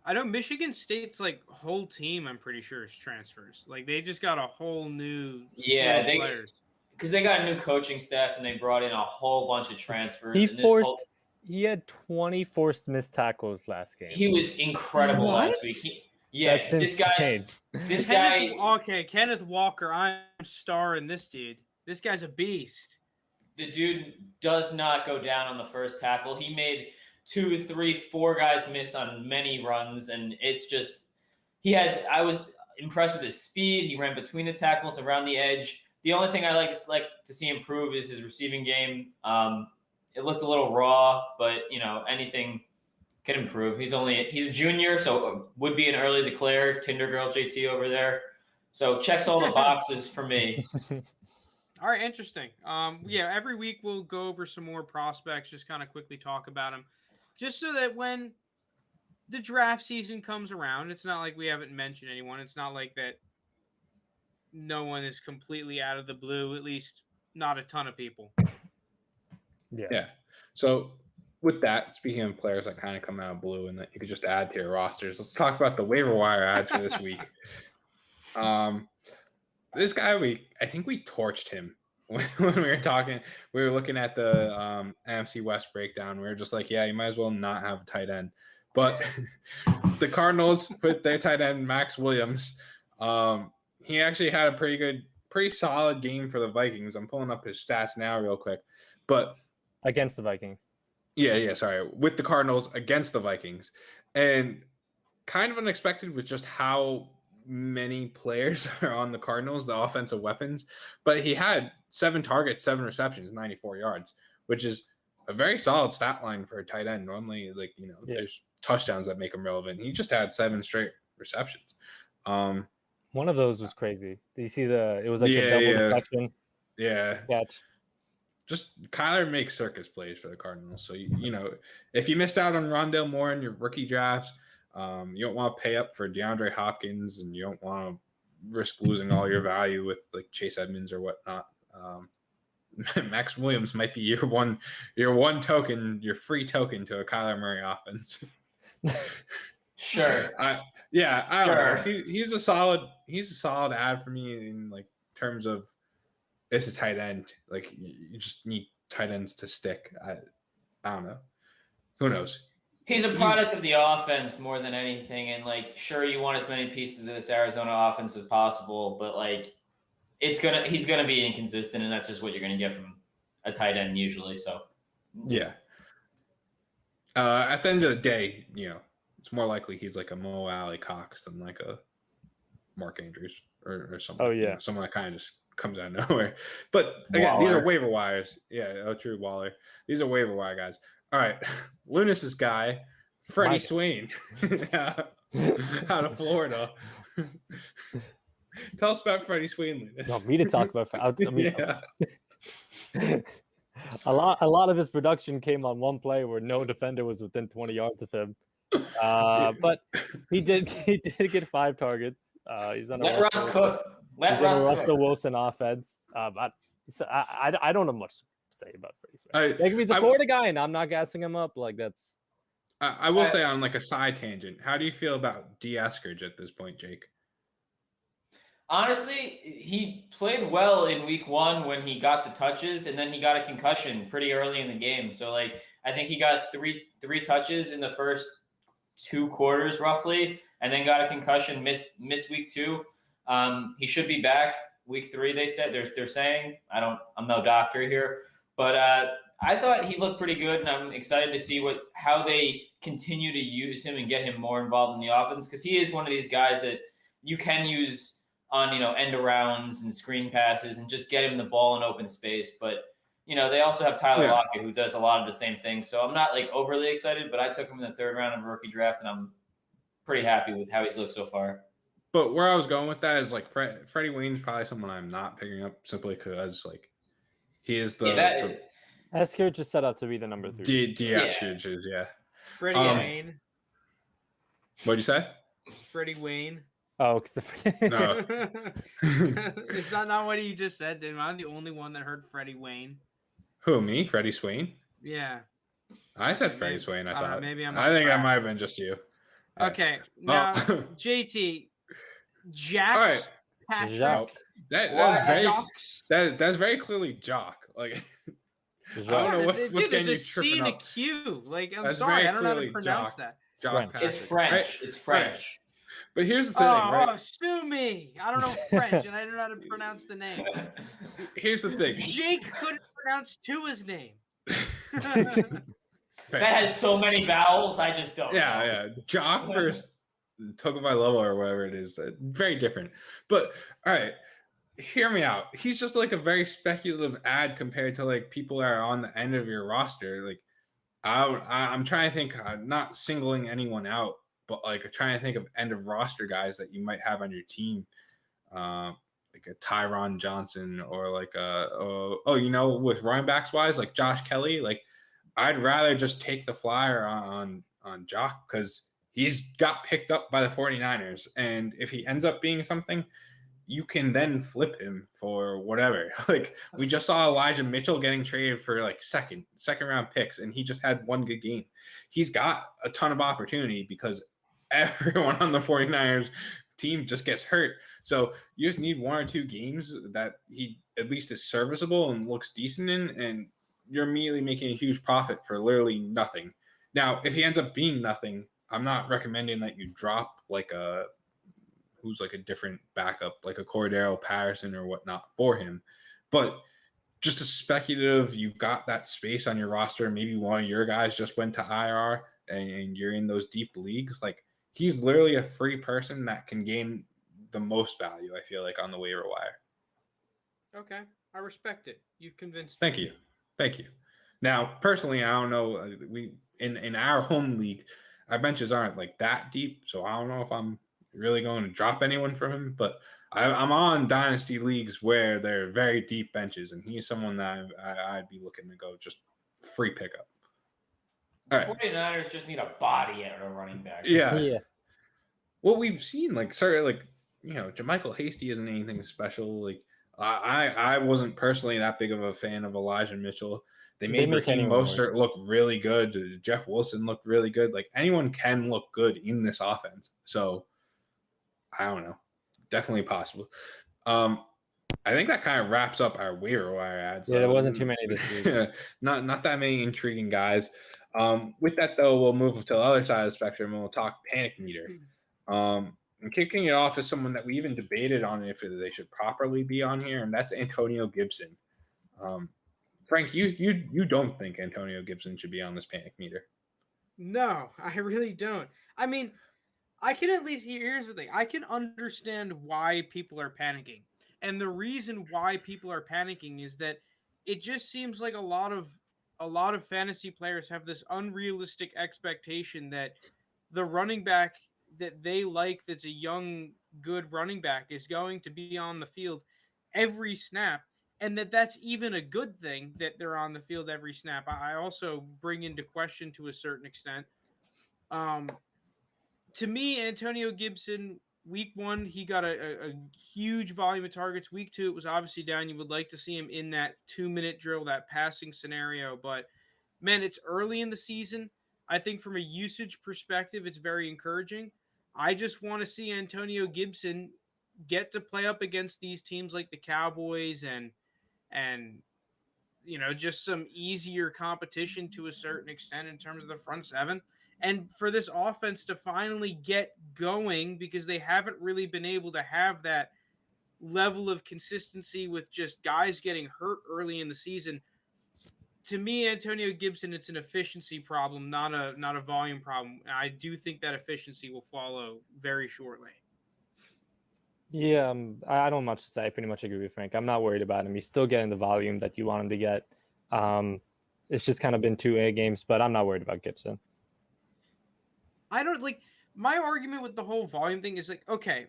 I know Michigan State's like whole team, I'm pretty sure, is transfers. Like they just got a whole new players. Because they got a new coaching staff and they brought in a whole bunch of transfers. He had 20 forced missed tackles last game. He was incredible last week. That's insane. This guy. Okay, Kenneth Walker. I'm starring this dude. This guy's a beast. The dude does not go down on the first tackle. He made 2, 3, 4 guys miss on many runs, and it's just I was impressed with his speed. He ran between the tackles, around the edge. The only thing I like to see improve is his receiving game. It looked a little raw, but anything can improve. He's a junior, so would be an early declare. Tinder girl JT over there, so checks all the boxes for me. All right, interesting. Every week we'll go over some more prospects, just kind of quickly talk about them, just so that when the draft season comes around, it's not like we haven't mentioned anyone. It's not like that. No one is completely out of the blue, at least not a ton of people. Yeah. So with that, speaking of players that kind of come out of blue and that you could just add to your rosters, let's talk about the waiver wire ads for this week. This guy, I think we torched him when we were talking. We were looking at the NFC West breakdown. We were just like, yeah, you might as well not have a tight end. But the Cardinals put their tight end, Max Williams. He actually had a pretty solid game for the Vikings. I'm pulling up his stats now real quick. But against the Vikings. Yeah, sorry. With the Cardinals against the Vikings. And kind of unexpected with just how many players are on the Cardinals, the offensive weapons. But he had 7 targets, 7 receptions, 94 yards, which is a very solid stat line for a tight end. Normally, there's touchdowns that make him relevant. He just had 7 straight receptions. One of those was crazy. Did you see it was like a double reception? Yeah. Catch. Just Kyler makes circus plays for the Cardinals. So, if you missed out on Rondale Moore in your rookie drafts, you don't want to pay up for DeAndre Hopkins and you don't want to risk losing all your value with like Chase Edmonds or whatnot. Max Williams might be your one token, your free token to a Kyler Murray offense. Sure. I don't know. He's a solid ad for me in like terms of it's a tight end. Like you just need tight ends to stick. I don't know. Who knows? He's a product of the offense more than anything. And like, sure, you want as many pieces of this Arizona offense as possible, but like he's gonna be inconsistent, and that's just what you're gonna get from a tight end usually. So yeah. At the end of the day, it's more likely he's like a Mo Alley Cox than like a Mark Andrews or something. Oh yeah, someone that kind of just comes out of nowhere. But again, Waller. These are waiver wires. Yeah, true, Waller. These are waiver wire guys. All right, Lounis's guy, Freddie Swain, out of Florida. Tell us about Freddie Swain, Lounis. No, me to talk about. A lot of his production came on one play where no defender was within 20 yards of him. But he did get 5 targets. He's on a Russell Wilson offense. I don't know much to say about Freddie Swain. Like if he's a Florida guy and I'm not gassing him up, like that's. I will say on like a side tangent, how do you feel about D. Eskridge at this point, Jake? Honestly, he played well in week 1 when he got the touches, and then he got a concussion pretty early in the game. So like I think he got three touches in the first 2 quarters roughly, and then got a concussion, missed week 2. He should be back week 3. They said they're saying. I'm no doctor here, but I thought he looked pretty good, and I'm excited to see how they continue to use him and get him more involved in the offense, because he is one of these guys that you can use on end arounds and screen passes and just get him the ball in open space. But they also have Tyler Lockett, who does a lot of the same things. So I'm not like overly excited, but I took him in the 3rd round of a rookie draft, and I'm pretty happy with how he's looked so far. But where I was going with that is like Freddie Wayne's probably someone I'm not picking up simply because like he is Eskridge is set up to be the number 3. Eskridge is Freddie Wayne. What'd you say? Freddie Wayne. Oh, no. Is that not what you just said? Am I the only one that heard Freddie Wayne? Who, me? Freddie Swain? Yeah. I said Freddie Swain. I thought. Maybe I think that might have been just you. Okay. Now, JT, Jack. Jacques. That's very clearly Jock. Like, I don't know what's getting you tripping up. There's a C and a Q. Like, I'm sorry, I don't know how to pronounce that. It's French. It's French. But here's the thing, right? Oh, sue me. I don't know French, and I don't know how to pronounce the name. Here's the thing. Jake couldn't pronounce Tua's name. That has so many vowels, I just don't know. Yeah. Jock versus Tagovailoa or whatever it is. Very different. But, all right, hear me out. He's just like a very speculative ad compared to like people that are on the end of your roster. Like, I'm trying to think, not singling anyone out, but like trying to think of end of roster guys that you might have on your team, like a Tyron Johnson or like with running backs wise, like Josh Kelly. Like I'd rather just take the flyer on Jock because he's got picked up by the 49ers, and if he ends up being something, you can then flip him for whatever. Like we just saw Elijah Mitchell getting traded for like second round picks, and he just had one good game. He's got a ton of opportunity because everyone on the 49ers team just gets hurt. So you just need 1 or 2 games that he at least is serviceable and looks decent in, and you're immediately making a huge profit for literally nothing. Now, if he ends up being nothing, I'm not recommending that you drop like who's like a different backup, like a Cordero Patterson or whatnot for him. But just a speculative, you've got that space on your roster. Maybe one of your guys just went to IR and you're in those deep leagues. Like he's literally a free person that can gain the most value, I feel like, on the waiver wire. Okay. I respect it. You've convinced me. Thank you. Now, personally, I don't know. We in our home league, our benches aren't like that deep, so I don't know if I'm really going to drop anyone from him. But I'm on dynasty leagues where they're very deep benches, and he's someone that I'd be looking to go just free pickup. All right. 49ers just need a body at a running back. Yeah. Well, we've seen JaMychal Hasty isn't anything special. Like I wasn't personally that big of a fan of Elijah Mitchell. They made Raheem Mostert look really good. Jeff Wilson looked really good. Like anyone can look good in this offense. So I don't know. Definitely possible. I think that kind of wraps up our waiver wire ads. Yeah, there wasn't too many this week. not that many intriguing guys. With that though, we'll move to the other side of the spectrum and we'll talk panic meter. And kicking it off is someone that we even debated on if they should properly be on here, and that's Antonio Gibson. Frank, you don't think Antonio Gibson should be on this panic meter? No, I really don't. I mean, I can at least here's the thing. I can understand why people are panicking. And the reason why people are panicking is that it just seems like a lot of fantasy players have this unrealistic expectation that the running back that they like, that's a young, good running back, is going to be on the field every snap, and that's even a good thing that they're on the field every snap. I also bring into question to a certain extent. To me, Antonio Gibson, week 1, he got a huge volume of targets. Week 2, it was obviously down. You would like to see him in that 2-minute drill, that passing scenario. But, man, it's early in the season. I think from a usage perspective, it's very encouraging. I just want to see Antonio Gibson get to play up against these teams like the Cowboys and just some easier competition to a certain extent in terms of the front seven. And for this offense to finally get going, because they haven't really been able to have that level of consistency with just guys getting hurt early in the season. To me, Antonio Gibson, it's an efficiency problem, not a volume problem. I do think that efficiency will follow very shortly. Yeah, I don't have much to say. I pretty much agree with Frank. I'm not worried about him. He's still getting the volume that you want him to get. It's just kind of been 2 A games, but I'm not worried about Gibson. I don't like my argument with the whole volume thing is like, okay,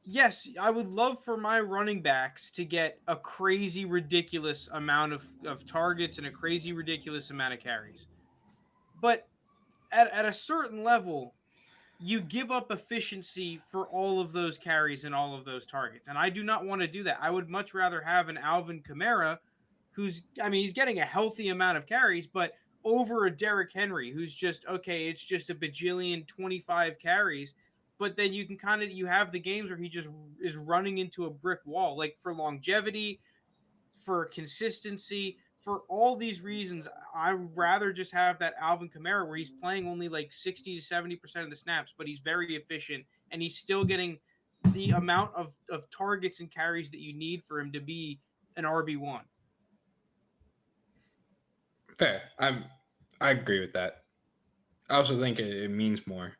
yes, I would love for my running backs to get a crazy, ridiculous amount of targets and a crazy, ridiculous amount of carries. But at a certain level, you give up efficiency for all of those carries and all of those targets. And I do not want to do that. I would much rather have an Alvin Kamara he's getting a healthy amount of carries, but over a Derrick Henry who's just, okay, it's just a bajillion 25 carries. But then you can you have the games where he just is running into a brick wall, like for longevity, for consistency, for all these reasons. I'd rather just have that Alvin Kamara where he's playing only like 60 to 70% of the snaps, but he's very efficient and he's still getting the amount of targets and carries that you need for him to be an RB1. Fair. I agree with that. I also think it means more.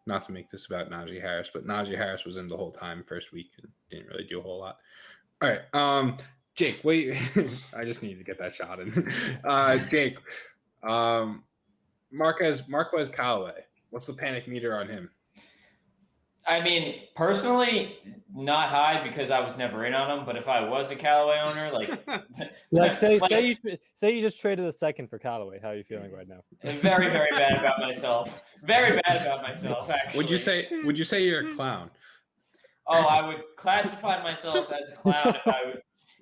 Not to make this about Najee Harris, but Najee Harris was in the whole time first week and didn't really do a whole lot. All right. Jake, wait. I just need to get that shot in. Jake, Marquez Callaway. What's the panic meter on him? I mean, personally, not high because I was never in on him. But if I was a Callaway owner, say you just traded a second for Callaway, how are you feeling right now? Very, very bad about myself. Very bad about myself. Actually, would you say you're a clown? Oh, I would classify myself as a clown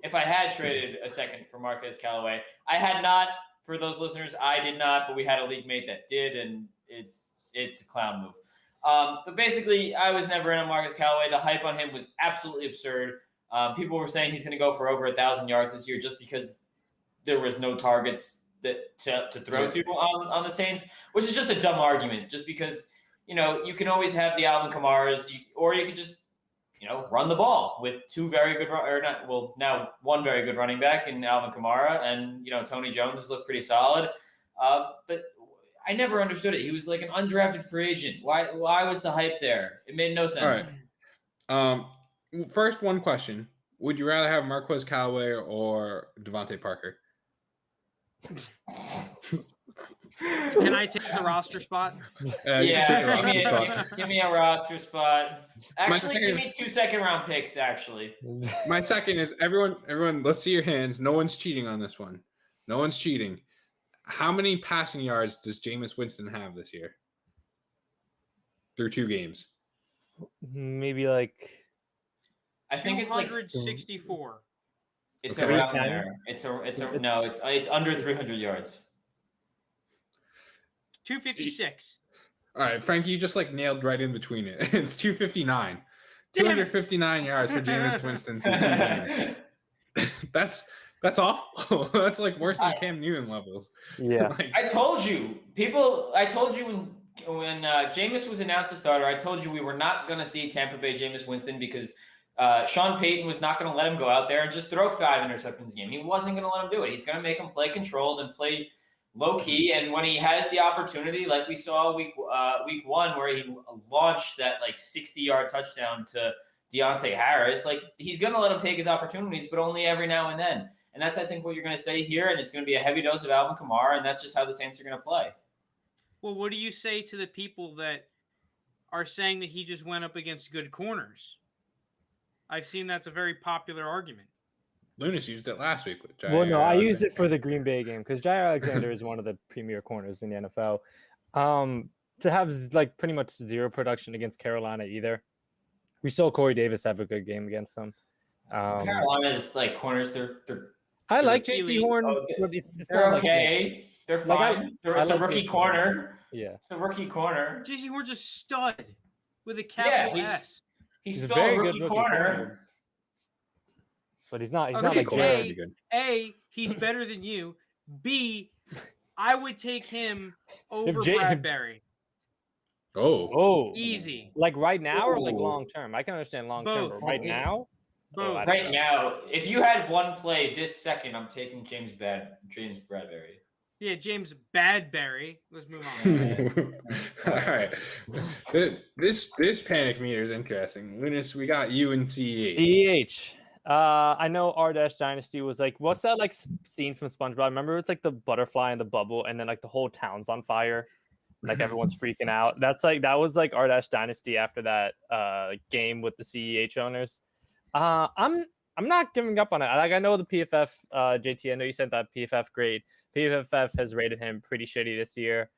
if I had traded a second for Marquez Callaway. I had not. For those listeners, I did not, but we had a league mate that did, and it's a clown move. But basically, I was never in on Marquez Callaway. The hype on him was absolutely absurd. People were saying he's going to go for over 1,000 yards this year just because there was no targets to throw to on the Saints, which is just a dumb argument. Just because you can always have the Alvin Kamaras, or you could just run the ball with two very good now one very good running back in Alvin Kamara, and Tony Jones has looked pretty solid. But I never understood it. He was like an undrafted free agent. Why was the hype there? It made no sense. All right. First, one question. Would you rather have Marquez Callaway or Devontae Parker? Can I take the roster spot? Give me a roster spot. Actually, give me 2 second-round picks, actually. My second is everyone, let's see your hands. No one's cheating on this one. No one's cheating. How many passing yards does Jameis Winston have this year? Through 2 games. Maybe like... I think it's like 164. It's around there. It's under 300 yards. 256. All right, Frank, you just nailed right in between it. It's 259. 259 yards for Jameis Winston through 2 games. That's awful. That's worse than Cam Newton levels. Yeah. I told you when Jameis was announced as starter, I told you we were not going to see Tampa Bay Jameis Winston because Sean Payton was not going to let him go out there and just throw 5 interceptions a game. He wasn't going to let him do it. He's going to make him play controlled and play low key. And when he has the opportunity, like we saw week 1, where he launched that 60-yard touchdown to Deontay Harris, he's going to let him take his opportunities, but only every now and then. And that's, I think, what you're going to say here. And it's going to be a heavy dose of Alvin Kamara. And that's just how the Saints are going to play. Well, what do you say to the people that are saying that he just went up against good corners? I've seen that's a very popular argument. Lounis used it last week with Jair. Well, no, I used it for the Green Bay game because Jair Alexander is one of the premier corners in the NFL. To have pretty much 0 production against Carolina either. We saw Corey Davis have a good game against them. Carolina's corners, I like JC Horn, but they're okay. They're fine. It's a rookie corner. Yeah, it's a rookie corner. JC Horn's a stud with a capital S. He's still a rookie corner. But he's not. He's okay, not like A, he's better than you. B, I would take him over Bradbury. Oh, easy. Right now or long term? I can understand long term, but right now. Now, if you had one play this second, I'm taking James Bradbury. Yeah, James Badberry. Let's move on. All right. This panic meter is interesting. Lounis, we got you and CEH. I know R-Dynasty was like, what's that like scene from SpongeBob? Remember, it's like the butterfly in the bubble, and then like the whole town's on fire, like everyone's freaking out. That was like R-Dynasty after that game with the CEH owners. I'm not giving up on it. Like, I know the PFF, JT, I know you said that PFF grade. PFF has rated him pretty shitty this year.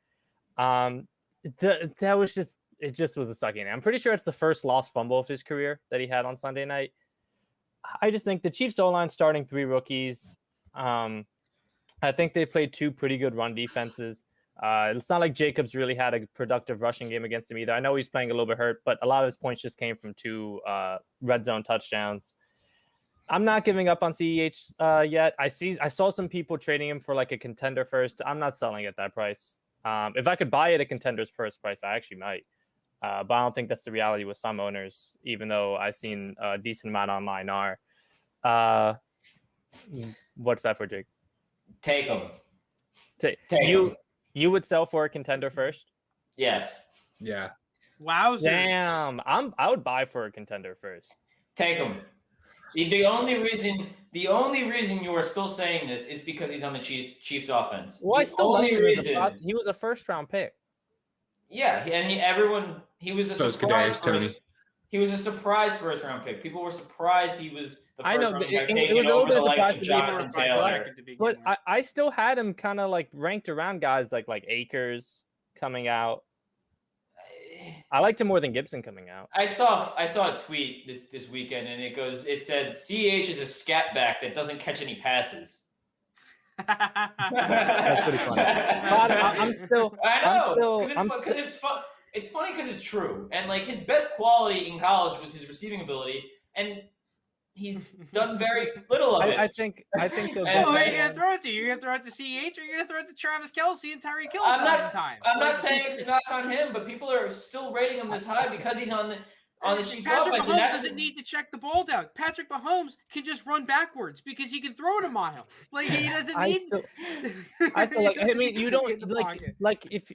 It just was a sucking. I'm pretty sure it's the first lost fumble of his career that he had on Sunday night. I just think the Chiefs O-line starting 3 rookies. I think they've played 2 pretty good run defenses. It's not like Jacobs really had a productive rushing game against him either. I know he's playing a little bit hurt, but a lot of his points just came from 2 red zone touchdowns. I'm not giving up on CEH yet. I saw some people trading him for like a contender first. I'm not selling at that price. If I could buy it at a contender's first price, I actually might. But I don't think that's the reality with some owners, even though I've seen a decent amount online are. What's that for, Jake? Take them. You would sell for a contender first? Yes. Yeah. Wowzer. Damn. I would buy for a contender first. Take him. The only reason you are still saying this is because he's on the Chiefs offense. Well, the only reason he was a first round pick. Yeah, and he was a surprise first. He was a surprise first round pick. People were surprised he was the first round pick taking over the likes of Jonathan Taylor. But I still had him kind of like ranked around guys like Akers coming out. I liked him more than Gibson coming out. I saw a tweet this weekend, and it said CH is a scat back that doesn't catch any passes. That's pretty funny. I know. It's funny because it's true, and like his best quality in college was his receiving ability, and he's done very little of it. I think. Who are you gonna throw it to? You're gonna throw it to CH, or you're gonna throw it to Travis Kelce and Tyreek Hill? I'm not saying it's a knock on him, but people are still rating him this high because he's on the Chiefs offense. Mahomes doesn't need to check the ball down. Patrick Mahomes can just run backwards because he can throw it a mile. Like he doesn't need. You don't like if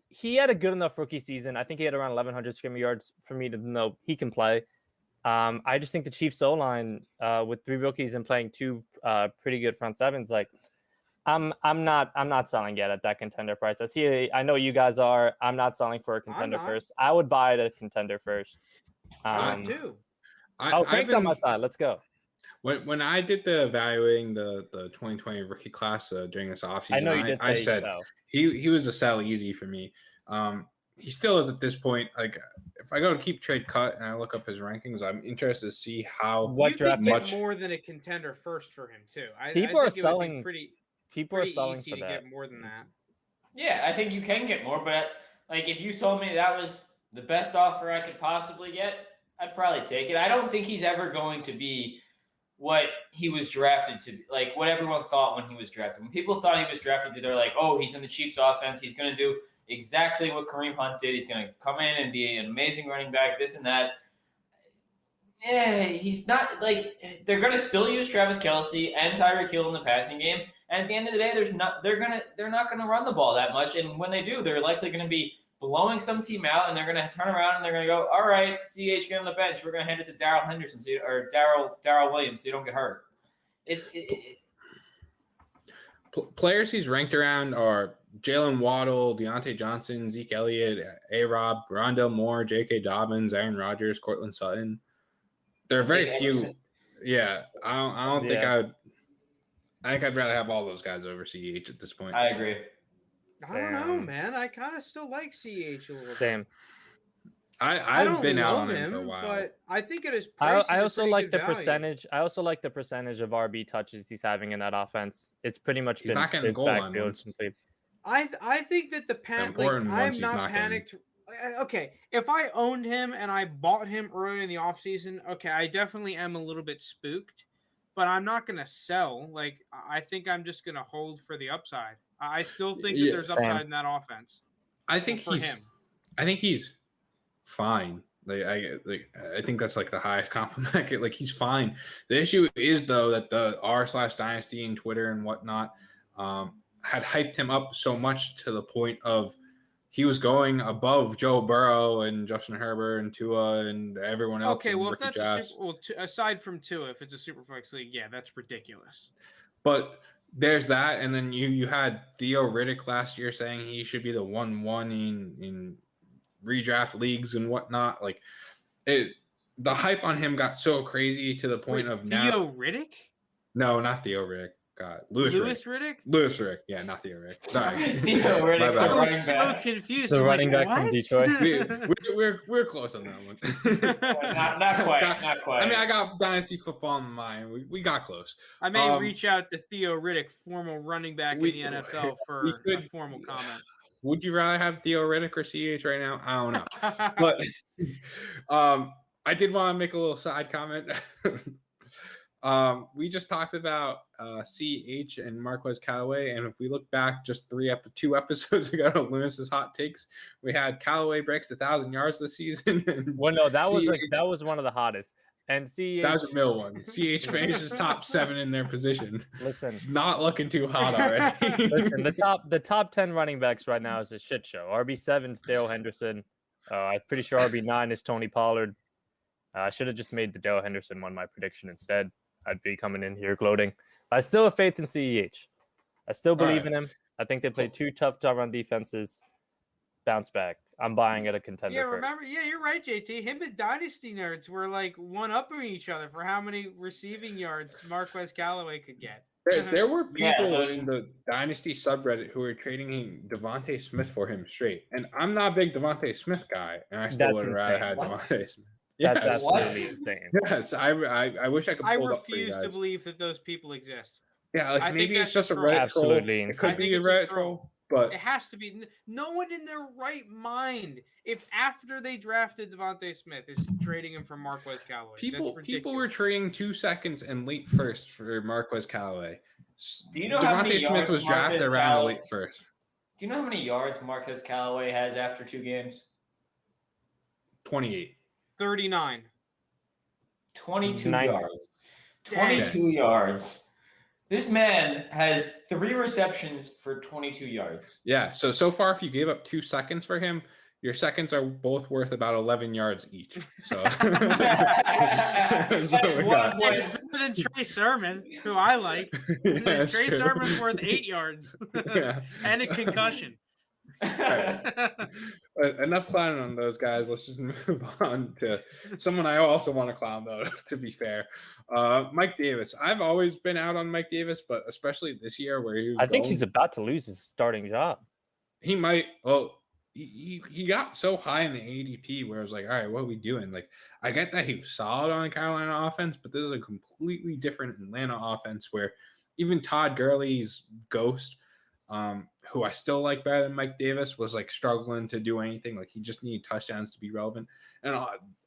he had a good enough rookie season. I think he had around 1,100 scrimmage yards for me to know he can play. I just think the Chiefs O-line with 3 rookies and playing 2 pretty good front sevens, like I'm not selling yet at that contender price. I know you guys are. I'm not selling for a contender first. I would buy it at a contender first. I too. Frank's on my side. Let's go. When I did the evaluating the 2020 rookie class during this offseason, I said he was a sell easy for me. He still is at this point. Like if I go to keep trade cut and I look up his rankings, I'm interested to see how you could get more than a contender first for him too. People are selling. People are selling for that. Get more than that. Yeah, I think you can get more, but like if you told me that was the best offer I could possibly get, I'd probably take it. I don't think he's ever going to be what he was drafted to be, like what everyone thought when he was drafted. When people thought he was drafted, they're like, oh, he's in the Chiefs offense. He's going to do exactly what Kareem Hunt did. He's going to come in and be an amazing running back, this and that. Yeah, he's not like they're going to still use Travis Kelce and Tyreek Hill in the passing game. And at the end of the day, they're not going to run the ball that much. And when they do, they're likely going to be blowing some team out, and they're going to turn around and they're going to go, all right, CH, get on the bench. We're going to hand it to Darrell Henderson or Darrell Williams so you don't get hurt. Players he's ranked around are Jalen Waddle, Deontay Johnson, Zeke Elliott, A-Rob, Rondell Moore, J.K. Dobbins, Aaron Rodgers, Cortland Sutton. There are very few. Yeah, I don't think I would. I think I'd rather have all those guys over CH at this point. I agree. I don't know, man. I kind of still like CH a little. Same. I've been out on him for a while, but I think it is. I also like the percentage. I also like the percentage of RB touches he's having in that offense. It's pretty much been his backfield. I think that the panic. Like, I'm not panicked. Okay, if I owned him and I bought him early in the offseason, okay, I definitely am a little bit spooked, but I'm not going to sell. Like, I think I'm just going to hold for the upside. I still think that there's upside in that offense. I think he's fine. I think that's like the highest compliment. Like he's fine. The issue is though that the r/Dynasty and Twitter and whatnot had hyped him up so much to the point of he was going above Joe Burrow and Justin Herbert and Tua and everyone else. Okay, well, if that's aside from Tua, if it's a Superflex league, yeah, that's ridiculous. But there's that, and then you had Theo Riddick last year saying he should be the 1-1 in redraft leagues and whatnot. Like the hype on him got so crazy to the point of Theo now. Theo Riddick? No, not Theo Riddick. God, Louis Riddick? Louis Riddick. Yeah, not Theo Riddick. Sorry. Theo Riddick, I was so confused. The running back from Detroit. We're close on that one. not quite. I mean, I got Dynasty football in mind. We got close. I may reach out to Theo Riddick, former running back in the NFL, for a formal comment. Would you rather have Theo Riddick or CH right now? I don't know. But I did want to make a little side comment. We just talked about CH and Marquez Callaway, and if we look back just 2 episodes ago to Lounis's hot takes, we had Callaway breaks 1,000 yards this season. Well, no, that was one of the hottest. And CH, that was a middle one. CH finishes top 7 in their position. Listen, not looking too hot already. Listen, the top 10 running backs right now is a shit show. RB7's Dale Henderson. I'm pretty sure RB9 is Tony Pollard. I should have just made the Dale Henderson one my prediction instead. I'd be coming in here gloating. I still have faith in CEH. I still believe in him. I think they play 2 tough run defenses. Bounce back. I'm buying at a contender. Yeah, remember? Yeah, you're right, JT. Him and Dynasty nerds were like one-upping each other for how many receiving yards Marquez Callaway could get. There were people in the Dynasty subreddit who were trading Devontae Smith for him straight. And I'm not a big Devontae Smith guy, and I still would rather have Devontae Smith. That's absolutely insane. Yes, I wish I could pull it up for you guys. I refuse to believe that those people exist. Yeah, like maybe it's just a Reddit absolutely troll. It could be a Reddit troll, but it has to be. No one in their right mind, if after they drafted Devontae Smith, is trading him for Marquez Callaway. People were trading 2 seconds and late first for Marquez Callaway. Do you know how many Devontae Smith was drafted around late first? Do you know how many yards Marquez Callaway has after 2 games? 28. 39. 22 yards. 22 yards. This man has 3 receptions for 22 yards. Yeah, so far, if you gave up 2 seconds for him, your seconds are both worth about 11 yards each. So That's one point. It's better than Trey Sermon, who I like. Yeah, Trey Sermon's worth 8 yards and a concussion. Enough clowning on those guys. Let's just move on to someone I also want to clown, though, to be fair. Mike Davis. I've always been out on Mike Davis, but especially this year where I think he's about to lose his starting job. He might. Well, he got so high in the ADP where I was like, all right, what are we doing? Like, I get that he was solid on the Carolina offense, but this is a completely different Atlanta offense where even Todd Gurley's ghost, who I still like better than Mike Davis, was like struggling to do anything. Like, he just needed touchdowns to be relevant. And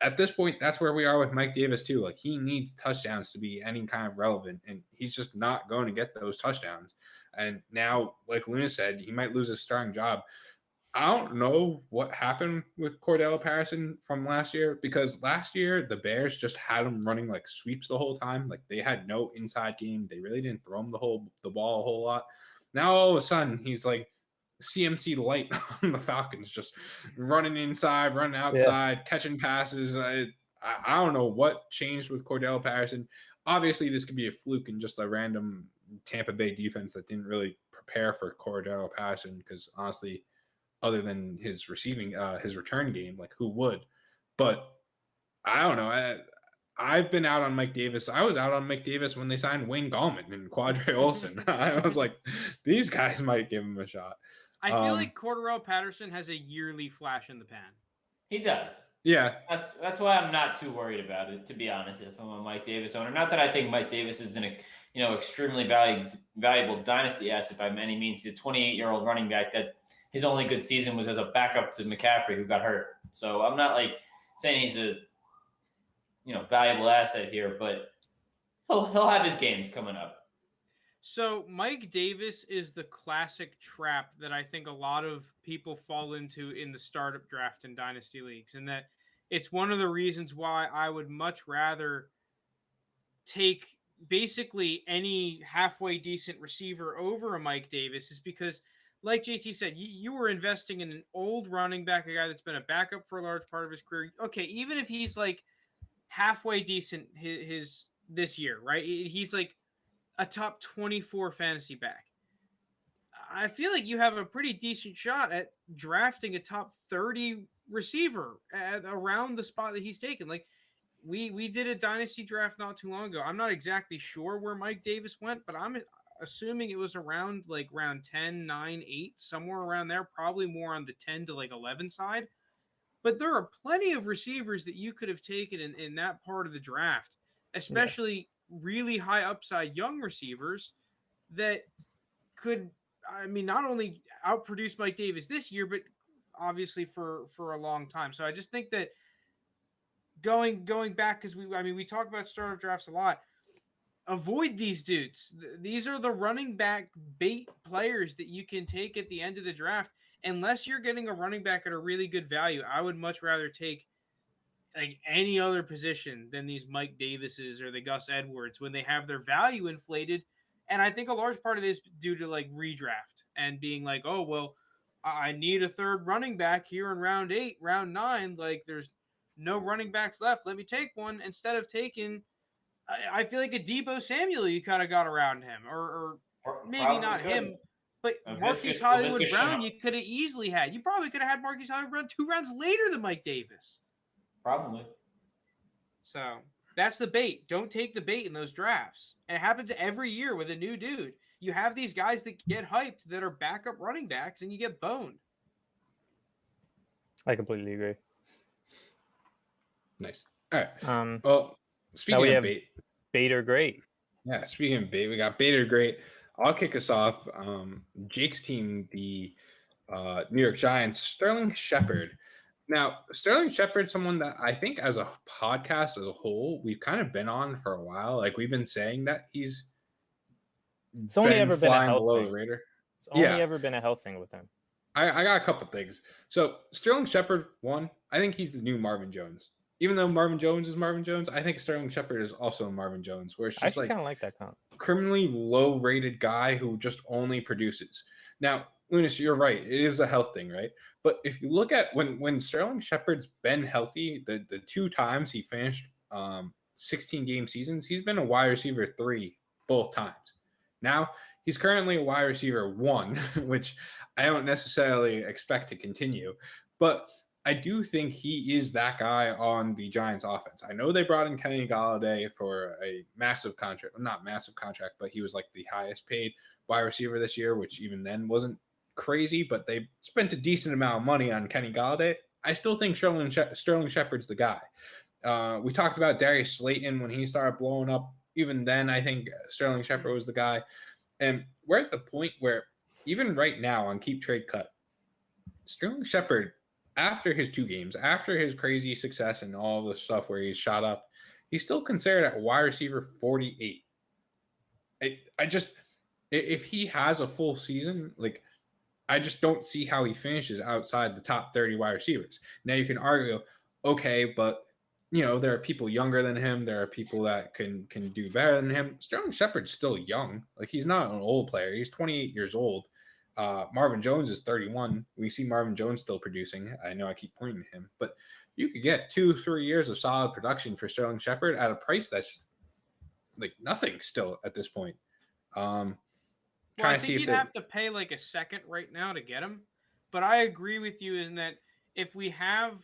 at this point, that's where we are with Mike Davis too. Like, he needs touchdowns to be any kind of relevant, and he's just not going to get those touchdowns. And now, like Luna said, he might lose his starting job. I don't know what happened with Cordell Patterson from last year, because last year the Bears just had him running like sweeps the whole time. Like, they had no inside game. They really didn't throw him the ball a whole lot. Now all of a sudden he's like CMC light on the Falcons, just running inside, running outside, catching passes. I don't know what changed with Cordell Patterson. Obviously, this could be a fluke and just a random Tampa Bay defense that didn't really prepare for Cordell Patterson, because honestly, other than his receiving, his return game, like, who would? But I don't know. I've been out on Mike Davis. I was out on Mike Davis when they signed Wayne Gallman and Quadre Olson. I was like, these guys might give him a shot. I feel like Cordell Patterson has a yearly flash in the pan. He does. Yeah. That's why I'm not too worried about it, to be honest, if I'm a Mike Davis owner. Not that I think Mike Davis is an extremely valuable dynasty asset by any means. He's a 28-year-old running back that his only good season was as a backup to McCaffrey, who got hurt. So I'm not like saying he's a valuable asset here, but he'll have his games coming up. So Mike Davis is the classic trap that I think a lot of people fall into in the startup draft in dynasty leagues, and that it's one of the reasons why I would much rather take basically any halfway decent receiver over a Mike Davis is because, like JT said, you were investing in an old running back, a guy that's been a backup for a large part of his career. Okay, even if he's like halfway decent his this year, right? He's like a top 24 fantasy back. I feel like you have a pretty decent shot at drafting a top 30 receiver at around the spot that he's taken. Like we did a dynasty draft not too long ago. I'm not exactly sure where Mike Davis went, but I'm assuming it was around like round 10, 9, 8, somewhere around there, probably more on the 10 to like 11 side. But there are plenty of receivers that you could have taken in that part of the draft, especially really high upside young receivers that could, I mean, not only outproduce Mike Davis this year, but obviously for a long time. So I just think that going back, because we talk about startup drafts a lot. Avoid these dudes. These are the running back bait players that you can take at the end of the draft. Unless you're getting a running back at a really good value, I would much rather take like any other position than these Mike Davises or the Gus Edwards when they have their value inflated. And I think a large part of this due to like redraft and being like, oh, well, I need a third running back here in round 8, round 9. Like there's no running backs left. Let me take one instead of taking, I feel like a Deebo Samuel you kind of got around him or maybe not him. But Marquise Hollywood Brown, you could have easily had. You probably could have had Marquise Hollywood Brown 2 rounds later than Mike Davis. Probably. So that's the bait. Don't take the bait in those drafts. And it happens every year with a new dude. You have these guys that get hyped that are backup running backs, and you get boned. I completely agree. Nice. All right. Well, speaking of bait. Bait or great. Yeah, speaking of bait, we got bait or great. I'll kick us off. Jake's team, the New York Giants, Sterling Shepard. Now, Sterling Shepard, someone that I think as a podcast as a whole, we've kind of been on for a while. Like we've been saying that he's it's only ever been a health thing. The radar. It's only ever been a health thing with him. I got a couple things. So Sterling Shepard, one, I think he's the new Marvin Jones. Even though Marvin Jones is Marvin Jones, I think Sterling Shepard is also Marvin Jones, where it's just I kind of like that comp. Criminally low-rated guy who just only produces. Now, Lounis, you're right. It is a health thing, right? But if you look at when Sterling Shepard's been healthy, the 2 times he finished 16-game seasons, he's been a wide receiver 3 both times. Now, he's currently a wide receiver 1, which I don't necessarily expect to continue. But I do think he is that guy on the Giants offense. I know they brought in Kenny Golladay for a massive contract. Not massive contract, but he was like the highest paid wide receiver this year, which even then wasn't crazy, but they spent a decent amount of money on Kenny Golladay. I still think Sterling Shepard's the guy. We talked about Darius Slayton when he started blowing up. Even then, I think Sterling Shepard was the guy. And we're at the point where even right now on Keep Trade Cut, Sterling Shepard, after his 2 games, after his crazy success and all the stuff where he's shot up, he's still considered at wide receiver 48. I just, if he has a full season, like, I just don't see how he finishes outside the top 30 wide receivers. Now you can argue, okay, but there are people younger than him. There are people that can do better than him. Sterling Shepard's still young. Like he's not an old player. He's 28 years old. Marvin Jones is 31. We see Marvin Jones still producing. I know I keep pointing to him, but you could get 2-3 years of solid production for Sterling Shepard at a price that's like nothing still at this point. Well, I think you'd have to pay like a second right now to get him. But I agree with you in that if we have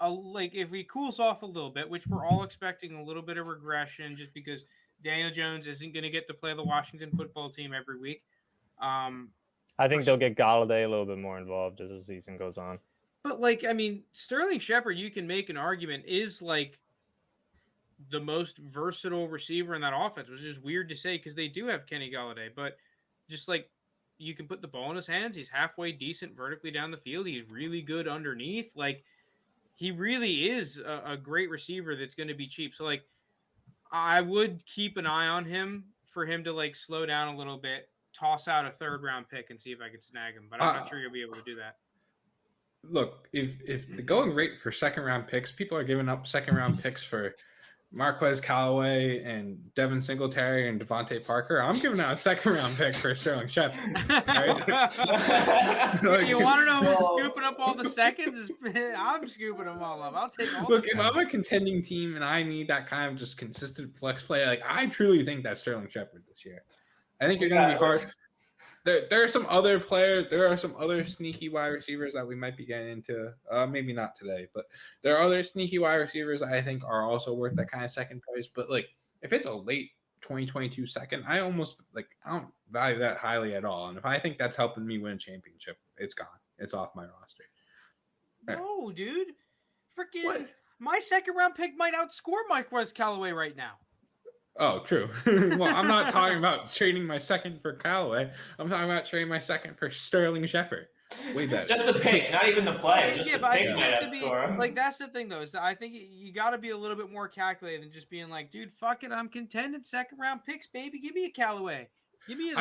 if we cools off a little bit, which we're all expecting a little bit of regression just because Daniel Jones isn't going to get to play the Washington football team every week. I think they'll get Golladay a little bit more involved as the season goes on. But Sterling Shepard, you can make an argument, is like the most versatile receiver in that offense, which is weird to say because they do have Kenny Golladay, but just like you can put the ball in his hands. He's halfway decent vertically down the field. He's really good underneath. Like he really is a great receiver that's going to be cheap. So I would keep an eye on him for him to slow down a little bit, toss out a 3rd round pick and see if I could snag him. But I'm not sure you'll be able to do that. Look, if the going rate for 2nd round picks, people are giving up 2nd round picks for Marquez Callaway and Devin Singletary and Devontae Parker, I'm giving out a second-round pick for Sterling Shepard. Right? You want to know who's scooping up all the seconds? I'm scooping them all up. I'll take all Look, the if I'm a contending team and I need that kind of just consistent flex play, like I truly think that's Sterling Shepard this year. I think you're going to be hard. There are some other players. There are some other sneaky wide receivers that we might be getting into. Maybe not today, but there are other sneaky wide receivers I think are also worth that kind of second price. But like, if it's a late 2022 second, I don't value that highly at all. And if I think that's helping me win a championship, it's gone. It's off my roster. No, dude. Freaking my second round pick might outscore Marquez Callaway right now. Oh, true. Well, I'm not talking about trading my second for Callaway. I'm talking about trading my second for Sterling Shepard. Way better. Just the pick, not even the play. Just the pick might outscore. Like, that's the thing, though, is that I think you got to be a little bit more calculated than just being like, dude, fuck it, I'm contending second round picks, baby. Give me a Callaway. Give me a.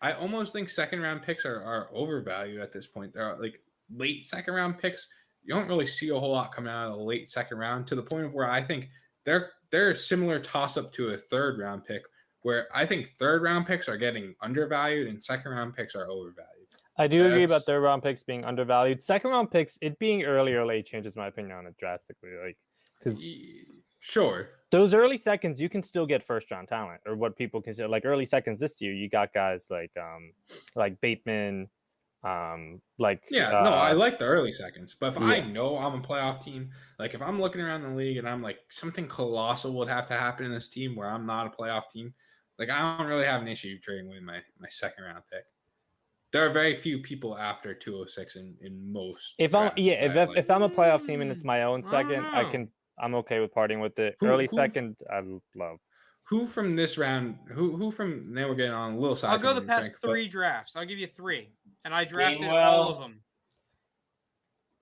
I almost think second round picks are overvalued at this point. There are like late second round picks. You don't really see a whole lot coming out of the late second round, to the point of where I think they're a similar toss up to a third round pick, where I think third round picks are getting undervalued and second round picks are overvalued. I do agree about third round picks being undervalued. Second round picks, it being early or late changes my opinion on it drastically. Like, because sure, those early seconds you can still get first round talent, or what people consider like early seconds this year. You got guys like Bateman. I like the early seconds, but if I know I'm a playoff team, like if I'm looking around the league and I'm like something colossal would have to happen in this team where I'm not a playoff team, like I don't really have an issue trading with my second round pick. There are very few people after 206 in most. If I'm a playoff team and it's my own second, I'm okay with parting with it. Early second, I love. Who from this round? Who from? Now we're getting on a little side. I'll go the past three drafts. I'll give you three, and I drafted all of them.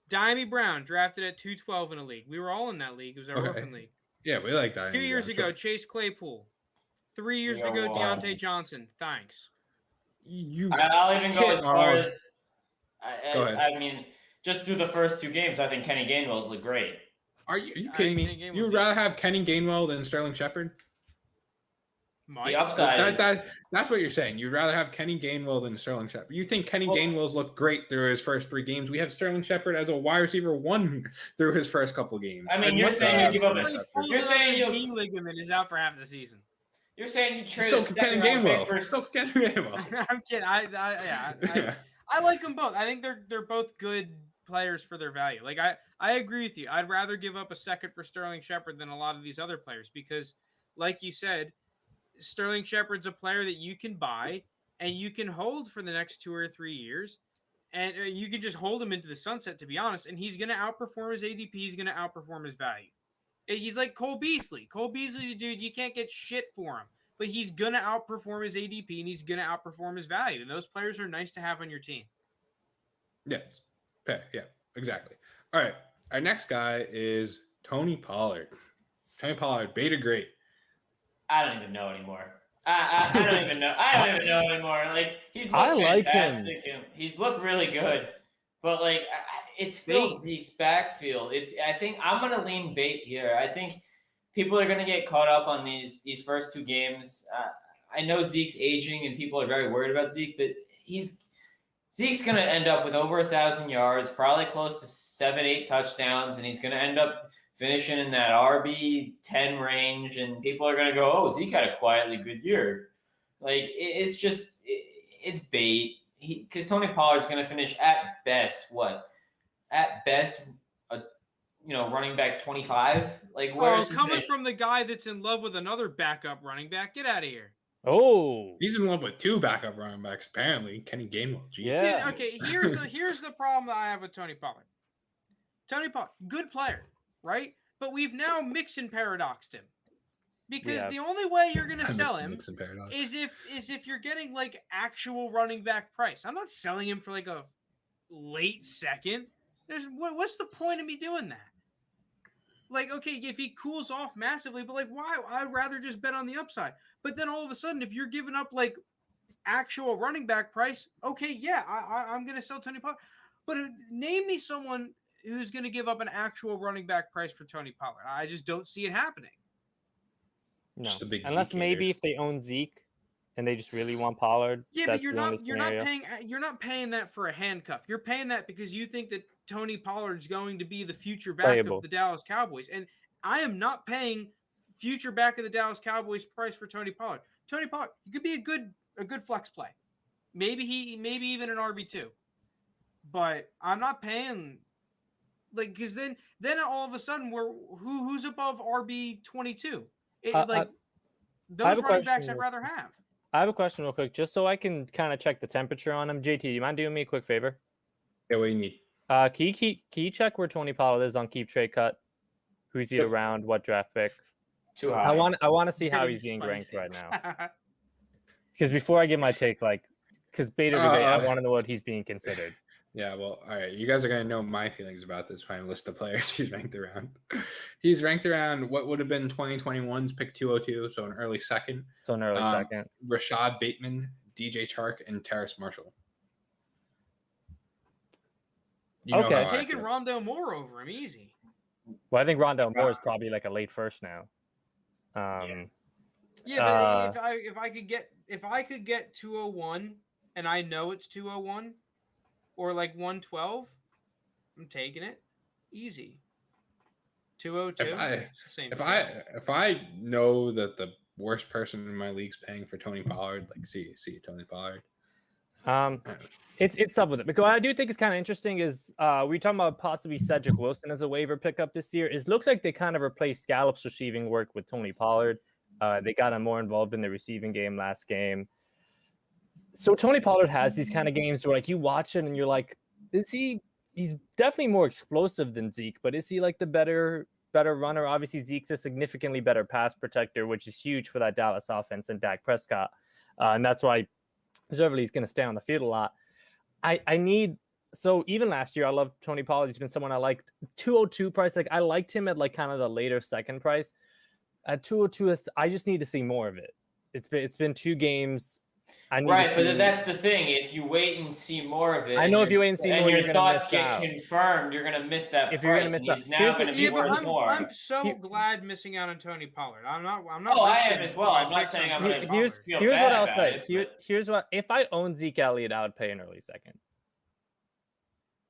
Dimey Brown drafted at 212 in a league. We were all in that league. It was our orphan league. Yeah, we like Dimey. 2 years ago, Chase Claypool. 3 years ago, Deontay Johnson. Thanks. I'll even go as far as I mean, just through the first two games, I think Kenny Gainwell's looked great. Are you kidding me? You would rather have Kenny Gainwell than Sterling Shepard? The upside that's what you're saying. You'd rather have Kenny Gainwell than Sterling Shepard. You think Kenny Gainwell's looked great through his first three games. We have Sterling Shepard as a wide receiver one through his first couple gagames. I mean, you're saying you give up you're saying your knee ligament is out for half the season. You're saying you trade Kenny Gainwell. Kenny Gainwell. I'm kidding. I like them both. I think they're both good players for their value. Like I agree with you. I'd rather give up a second for Sterling Shepard than a lot of these other players because, like you said, Sterling Shepard's a player that you can buy and you can hold for the next 2 or 3 years, and you can just hold him into the sunset, to be honest, and he's going to outperform his ADP. He's going to outperform his value. He's like Cole Beasley. Cole Beasley's a dude, you can't get shit for him, but he's going to outperform his ADP and he's going to outperform his value, and those players are nice to have on your team. Yes. Fair. Yeah, exactly. All right. Our next guy is Tony Pollard. Tony Pollard, beta great. I don't even know anymore. I don't even know. I don't even know anymore. Like he's looked fantastic. He's looked really good, but like it's still Zeke's backfield. I think I'm gonna lean bait here. I think people are gonna get caught up on these first two games. I know Zeke's aging and people are very worried about Zeke, but Zeke's gonna end up with over 1,000 yards, probably close to 7-8 touchdowns, and he's gonna end up finishing in that RB 10 range, and people are going to go, oh, Zeke had a quietly good year. Like, it's bait. Because Tony Pollard's going to finish at best, running back 25? Like, where's coming from the guy that's in love with another backup running back? Get out of here. Oh. He's in love with two backup running backs, apparently. Kenny Gainwell. Geez. Yeah. Okay, here's the problem that I have with Tony Pollard. Tony Pollard, good player. Right? But we've now Mixon paradoxed him. Because the only way you're going to sell him is if you're getting like actual running back price. I'm not selling him for like a late second. What's the point of me doing that? Like, okay, if he cools off massively, but like, why? I'd rather just bet on the upside. But then all of a sudden, if you're giving up like actual running back price, okay, yeah, I'm going to sell Tony Pollard. But name me someone going to give up an actual running back price for Tony Pollard? I just don't see it happening. No, unless maybe if they own Zeke and they just really want Pollard. Yeah, but you're not paying that for a handcuff. You're paying that because you think that Tony Pollard's going to be the future back of the Dallas Cowboys, and I am not paying future back of the Dallas Cowboys price for Tony Pollard. Tony Pollard, he could be a good flex play, maybe even an RB2, but I'm not paying because then all of a sudden who's above RB22? Those running backs I'd rather have. I have a question real quick, just so I can kind of check the temperature on them. JT, do you mind doing me a quick favor? Yeah, what do you need? Can you check where Tony Pollard is on Keep Trade Cut? Who's he around? What draft pick? Too high. I want to see how he's being ranked right now. Because before I give my take, because beta today, I want to know what he's being considered. Yeah, well, all right. You guys are going to know my feelings about this when I list the players he's ranked around. He's ranked around what would have been 2021's pick 202, so an early second. Rashad Bateman, DJ Chark, and Terrace Marshall. Okay. Taking Rondale Moore over him, easy. Well, I think Rondale Moore is probably like a late first now. Yeah, but if I could get 201 and I know it's 201 or like 112, I'm taking it easy. 202. If I know that the worst person in my league's paying for Tony Pollard, see Tony Pollard. It's tough with it because what I do think is kind of interesting is we talking about possibly Cedric Wilson as a waiver pickup this year. It looks like they kind of replaced Gallup's receiving work with Tony Pollard. They got him more involved in the receiving game last game. So Tony Pollard has these kind of games where you watch it and you're like, he's definitely more explosive than Zeke, but is he the better runner? Obviously Zeke's a significantly better pass protector, which is huge for that Dallas offense and Dak Prescott. And that's why presumably he's going to stay on the field a lot. So even last year, I loved Tony Pollard. He's been someone I liked. 202 price, I liked him at kind of the later second price. At 202, I just need to see more of it. It's been 2 games. But that's the thing. If you wait and see more of it, I know if you wait and see more, and your thoughts get confirmed, you're going to miss that. If you're going to miss that, he's now going to be worth more. I'm so glad missing out on Tony Pollard. I'm not. Oh, I am as well. I'm not saying I'm going to. Here's what I'll say. Here's what if I own Zeke Elliott, I would pay an early second.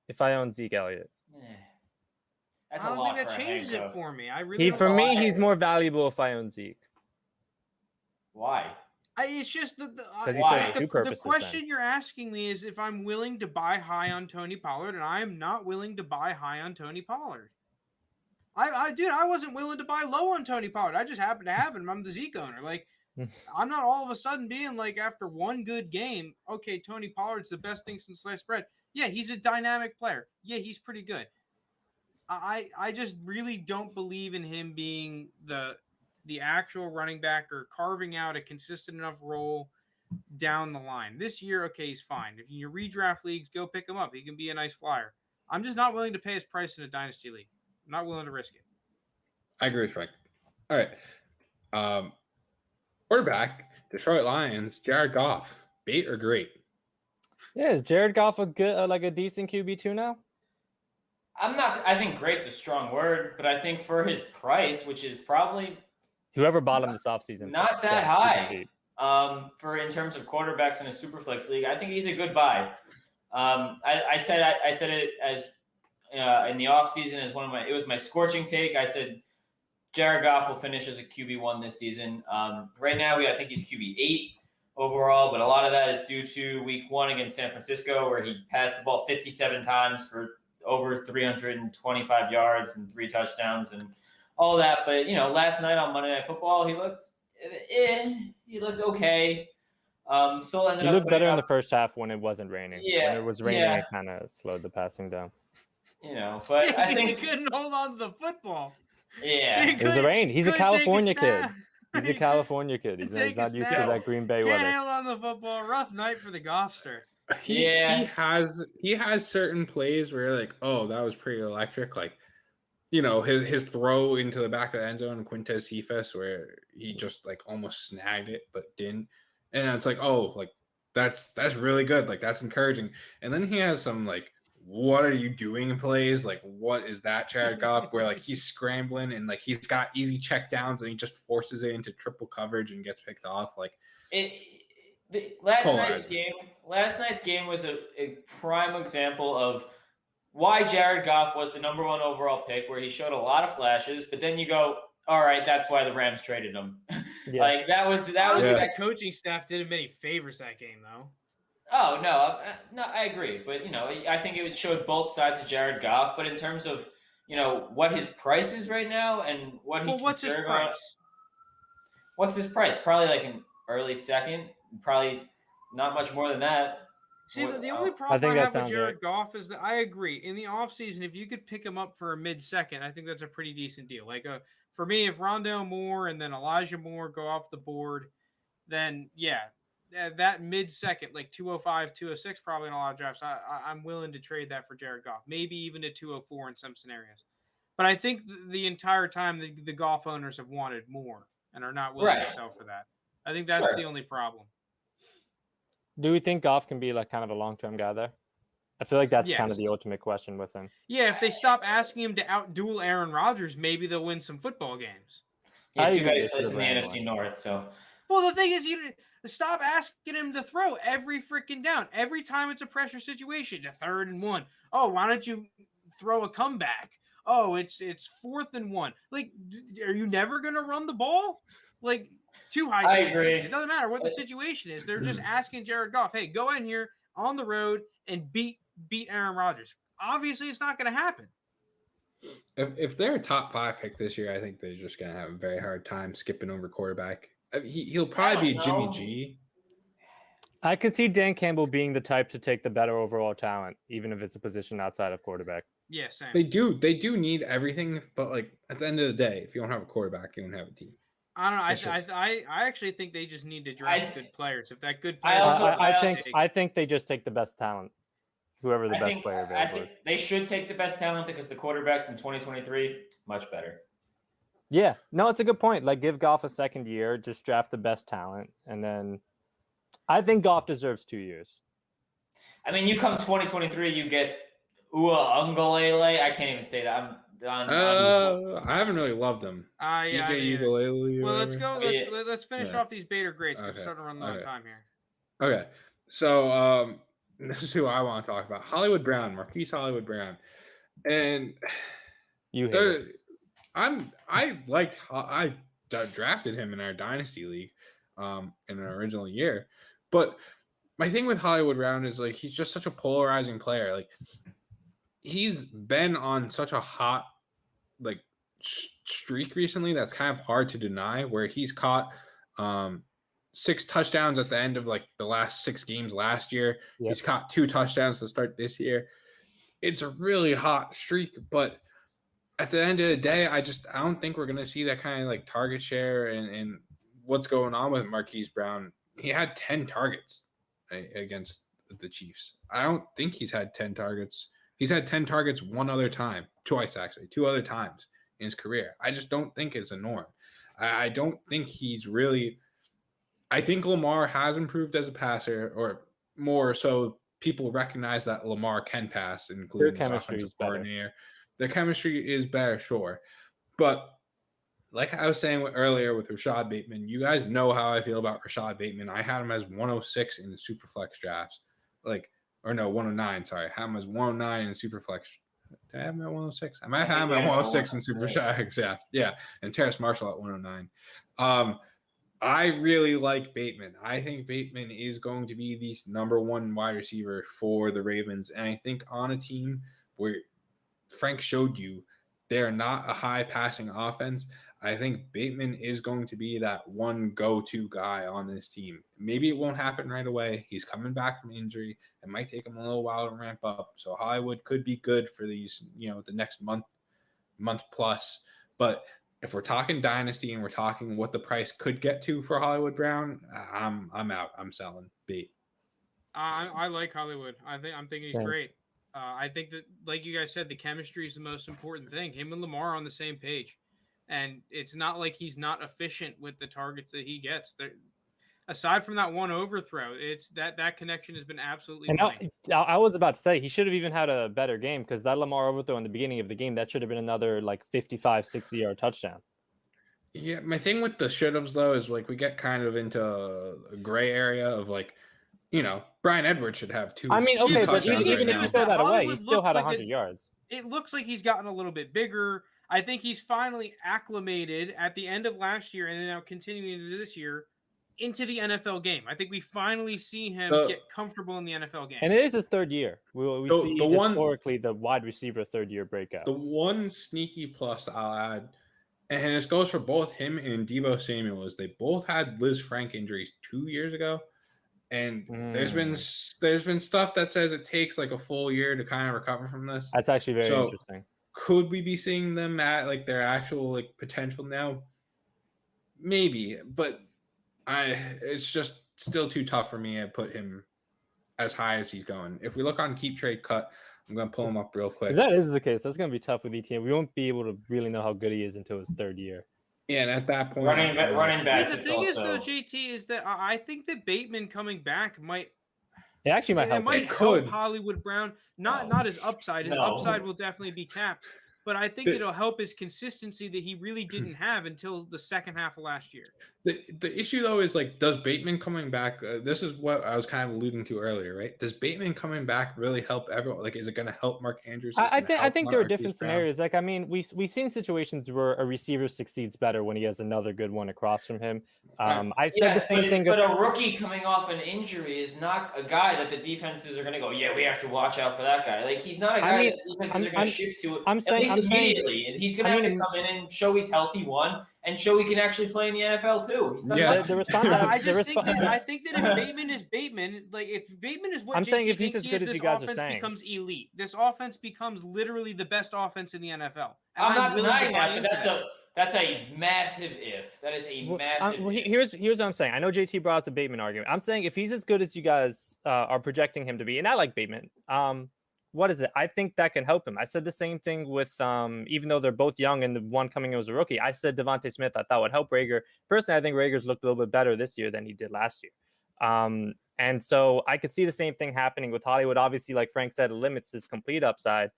If I own Zeke Elliott. That's I don't think that changes it for me. He's more valuable if I own Zeke. Why? It's just the question you're asking me is if I'm willing to buy high on Tony Pollard, and I am not willing to buy high on Tony Pollard. I wasn't willing to buy low on Tony Pollard. I just happened to have him. I'm the Zeke owner. I'm not all of a sudden being after one good game, okay, Tony Pollard's the best thing since sliced bread. Yeah, he's a dynamic player. Yeah, he's pretty good. I just really don't believe in him being the actual running back or carving out a consistent enough role down the line. This year, okay, he's fine. If in your redraft leagues, go pick him up. He can be a nice flyer. I'm just not willing to pay his price in a dynasty league. I'm not willing to risk it. I agree with Frank. All right. Quarterback, Detroit Lions, Jared Goff. Bait or great? Yeah, is Jared Goff a good, a decent QB2 now? I think great's a strong word, but I think for his price, which is probably whoever bought him this offseason, not that high. In terms of quarterbacks in a superflex league, I think he's a good buy. I said it as in the offseason as it was my scorching take. I said Jared Goff will finish as a QB1 this season. Right now, I think he's QB8 overall, but a lot of that is due to week 1 against San Francisco, where he passed the ball 57 times for over 325 yards and 3 touchdowns and all that. But, last night on Monday Night Football, he looked okay. Still ended up. He looked better in the first half when it wasn't raining. Yeah. When it was raining, it kind of slowed the passing down. But I think he couldn't hold on to the football. Yeah. It was the rain. He's a California kid. He's a California kid. He's not used to that Green Bay weather. Can't hold on the football. Rough night for the Goffster. He has certain plays where you're like, oh, that was pretty electric. His throw into the back of the end zone, Quintez Cephas, where he just almost snagged it but didn't. And it's that's really good. That's encouraging. And then he has some what are you doing in plays? Like, what is that Jared Goff where like he's scrambling and like he's got easy check downs and he just forces it into triple coverage and gets picked off? Like last night's game was a prime example of why Jared Goff was the number 1 overall pick, where he showed a lot of flashes, but then you go, all right, that's why the Rams traded him. Yeah. Like that was that coaching staff did him many favors that game though. Oh no, I agree, but I think it showed both sides of Jared Goff. But in terms of what his price is right now and what he what's his price? What's his price? Probably like an early second. Probably not much more than that. See, the only problem I have with Jared Goff is that I agree. In the offseason, if you could pick him up for a mid-second, I think that's a pretty decent deal. Like for me, if Rondale Moore and then Elijah Moore go off the board, then yeah, that mid-second, like 205, 206, probably in a lot of drafts, I'm willing to trade that for Jared Goff. Maybe even a 204 in some scenarios. But I think the entire time the Goff owners have wanted more and are not willing to sell for that. I think that's the only problem. Do we think Goff can be like kind of a long-term guy there? I feel like that's kind of the ultimate question with him. Yeah, if they stop asking him to out-duel Aaron Rodgers, maybe they'll win some football games. Yeah, too bad he plays in the NFC North, so. Well, the thing is, you stop asking him to throw every freaking down. Every time it's a pressure situation, a 3rd and 1. Oh, why don't you throw a comeback? Oh, it's 4th and 1. Like, are you never going to run the ball? Like, too high. I agree. It doesn't matter what the situation is. They're just asking Jared Goff, hey, go in here on the road and beat Aaron Rodgers. Obviously, it's not going to happen. If they're a top 5 pick this year, I think they're just going to have a very hard time skipping over quarterback. He'll probably be Jimmy G. I could see Dan Campbell being the type to take the better overall talent, even if it's a position outside of quarterback. Yeah, same. They do need everything, but like at the end of the day, if you don't have a quarterback, you don't have a team. I don't know. I actually think they just need to draft good players. If that good player, I think they just take the best talent, whoever the best player available. I think they should take the best talent because the quarterbacks in 2023 much better. Yeah, no, it's a good point. Like, give Goff a second year, just draft the best talent, and then I think Goff deserves 2 years. I mean, you come 2023, you get Ua Ungalele. I can't even say that. I haven't really loved him. DJ Ugalele. Well, let's go. Let's finish off these Bader grades because we're starting to run out of time here. Okay, so this is who I want to talk about: Hollywood Brown, Marquise Hollywood Brown, and you. I drafted him in our Dynasty League, in an original year, but my thing with Hollywood Brown is like he's just such a polarizing player. Like, he's been on such a hot streak recently that's kind of hard to deny, where he's caught 6 touchdowns at the end of like the last 6 games last year. Yep. He's caught 2 touchdowns to start this year. It's a really hot streak, but at the end of the day, I don't think we're going to see that kind of like target share and what's going on with Marquise Brown. He had 10 targets against the Chiefs. I don't think he's had 10 targets. He's had 10 targets two other times in his career. I just don't think it's a norm. I don't think he's really – I think Lamar has improved as a passer, or more so people recognize that Lamar can pass, including his offensive coordinator. The chemistry is better, sure. But like I was saying earlier with Rashad Bateman, you guys know how I feel about Rashad Bateman. I had him as 106 in the Superflex drafts. 109, sorry. I had him as 109 in Superflex. Did I have him at 106? I might have him at 106 in Superflex. Yeah. And Terrace Marshall at 109. I really like Bateman. I think Bateman is going to be the number 1 wide receiver for the Ravens. And I think on a team where Frank showed you they're not a high passing offense, I think Bateman is going to be that one go-to guy on this team. Maybe it won't happen right away. He's coming back from injury. It might take him a little while to ramp up. So Hollywood could be good for these, the next month plus. But if we're talking dynasty and we're talking what the price could get to for Hollywood Brown, I'm out. I'm selling bait. I like Hollywood. I'm thinking he's great. I think that, like you guys said, the chemistry is the most important thing. Him and Lamar are on the same page. And it's not like he's not efficient with the targets that he gets. aside from that one overthrow, it's that connection has been absolutely. And I was about to say he should have even had a better game, because that Lamar overthrow in the beginning of the game, that should have been another like 55, 60-yard touchdown. Yeah, my thing with the should-haves though is like we get kind of into a gray area of like, Bryan Edwards should have two. I mean, okay, but even if you throw that away, he still had 100 yards. It looks like he's gotten a little bit bigger. I think he's finally acclimated at the end of last year and then now continuing into this year into the NFL game. I think we finally see him get comfortable in the NFL game. And it is his third year. We see historically the wide receiver third-year breakout. The one sneaky plus I'll add, and this goes for both him and Deebo Samuel, is they both had Liz Frank injuries 2 years ago. And there's been stuff that says it takes like a full year to kind of recover from this. That's actually very interesting. Could we be seeing them at like their actual like potential now? Maybe, but it's just still too tough for me to put him as high as he's going. If we look on Keep Trade Cut, I'm going to pull him up real quick. If that is the case, that's going to be tough with ETN. We won't be able to really know how good he is until his third year. Yeah, and at that point, running backs. The thing is, though, JT, is that I think that Bateman coming back might. It actually might help. It might help Hollywood Brown. Not his upside. His upside will definitely be capped. But I think it'll help his consistency that he really didn't have until the second half of last year. The issue, though, is like, does Bateman coming back? This is what I was kind of alluding to earlier, right? Does Bateman coming back really help everyone? Like, is it going to help Mark Andrews? I think there are different scenarios. Like, I mean, we've seen situations where a receiver succeeds better when he has another good one across from him. I said the same thing. But a rookie coming off an injury is not a guy that the defenses are going to go, yeah, we have to watch out for that guy. Like, he's not a guy that the defenses are going to shift to immediately. And he's going to have to come in and show he's healthy, and show he can actually play in the NFL too. He's not the response. I think that if Bateman is Bateman, like if Bateman is what I'm JT saying, if he's thinks as good as you guys are saying, becomes elite. This offense becomes literally the best offense in the NFL. I'm not denying that, but that's a massive if. That is a massive. Here's what I'm saying. I know JT brought up the Bateman argument. I'm saying if he's as good as you guys are projecting him to be, and I like Bateman. What is it? I think that can help him. I said the same thing with, even though they're both young and the one coming in was a rookie, I said Devontae Smith, I thought would help Reagor. Personally, I think Reagor's looked a little bit better this year than he did last year. And so I could see the same thing happening with Hollywood. Obviously, like Frank said, it limits his complete upside.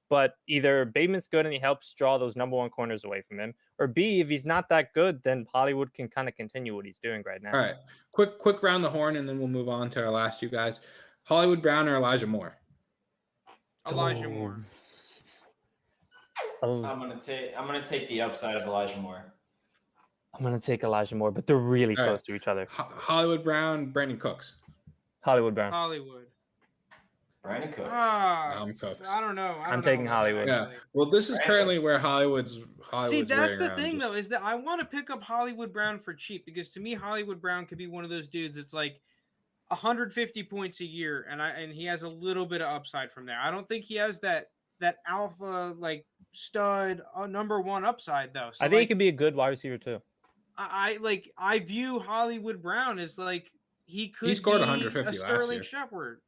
But either Bateman's good and he helps draw those number one corners away from him, or B, if he's not that good, then Hollywood can kind of continue what he's doing right now. All right. Quick round the horn, and then we'll move on to our last two guys. Hollywood Brown or Elijah Moore? Elijah Moore. I'm gonna take the upside of Elijah Moore. I'm gonna take Elijah Moore, but they're really close to each other. Hollywood Brown, Brandon Cooks. Hollywood Brown. Brandon Cooks. Cooks. I don't know. I'm taking Hollywood. Yeah. Well, this is currently where Hollywood's See, that's the thing, though, is that I want to pick up Hollywood Brown for cheap, because to me, Hollywood Brown could be one of those dudes. It's like 150 points a year, and he has a little bit of upside from there. I don't think he has that alpha like stud number one upside though. So I think he could be a good wide receiver too. I view Hollywood Brown as like he scored be 150 a Sterling Shepard,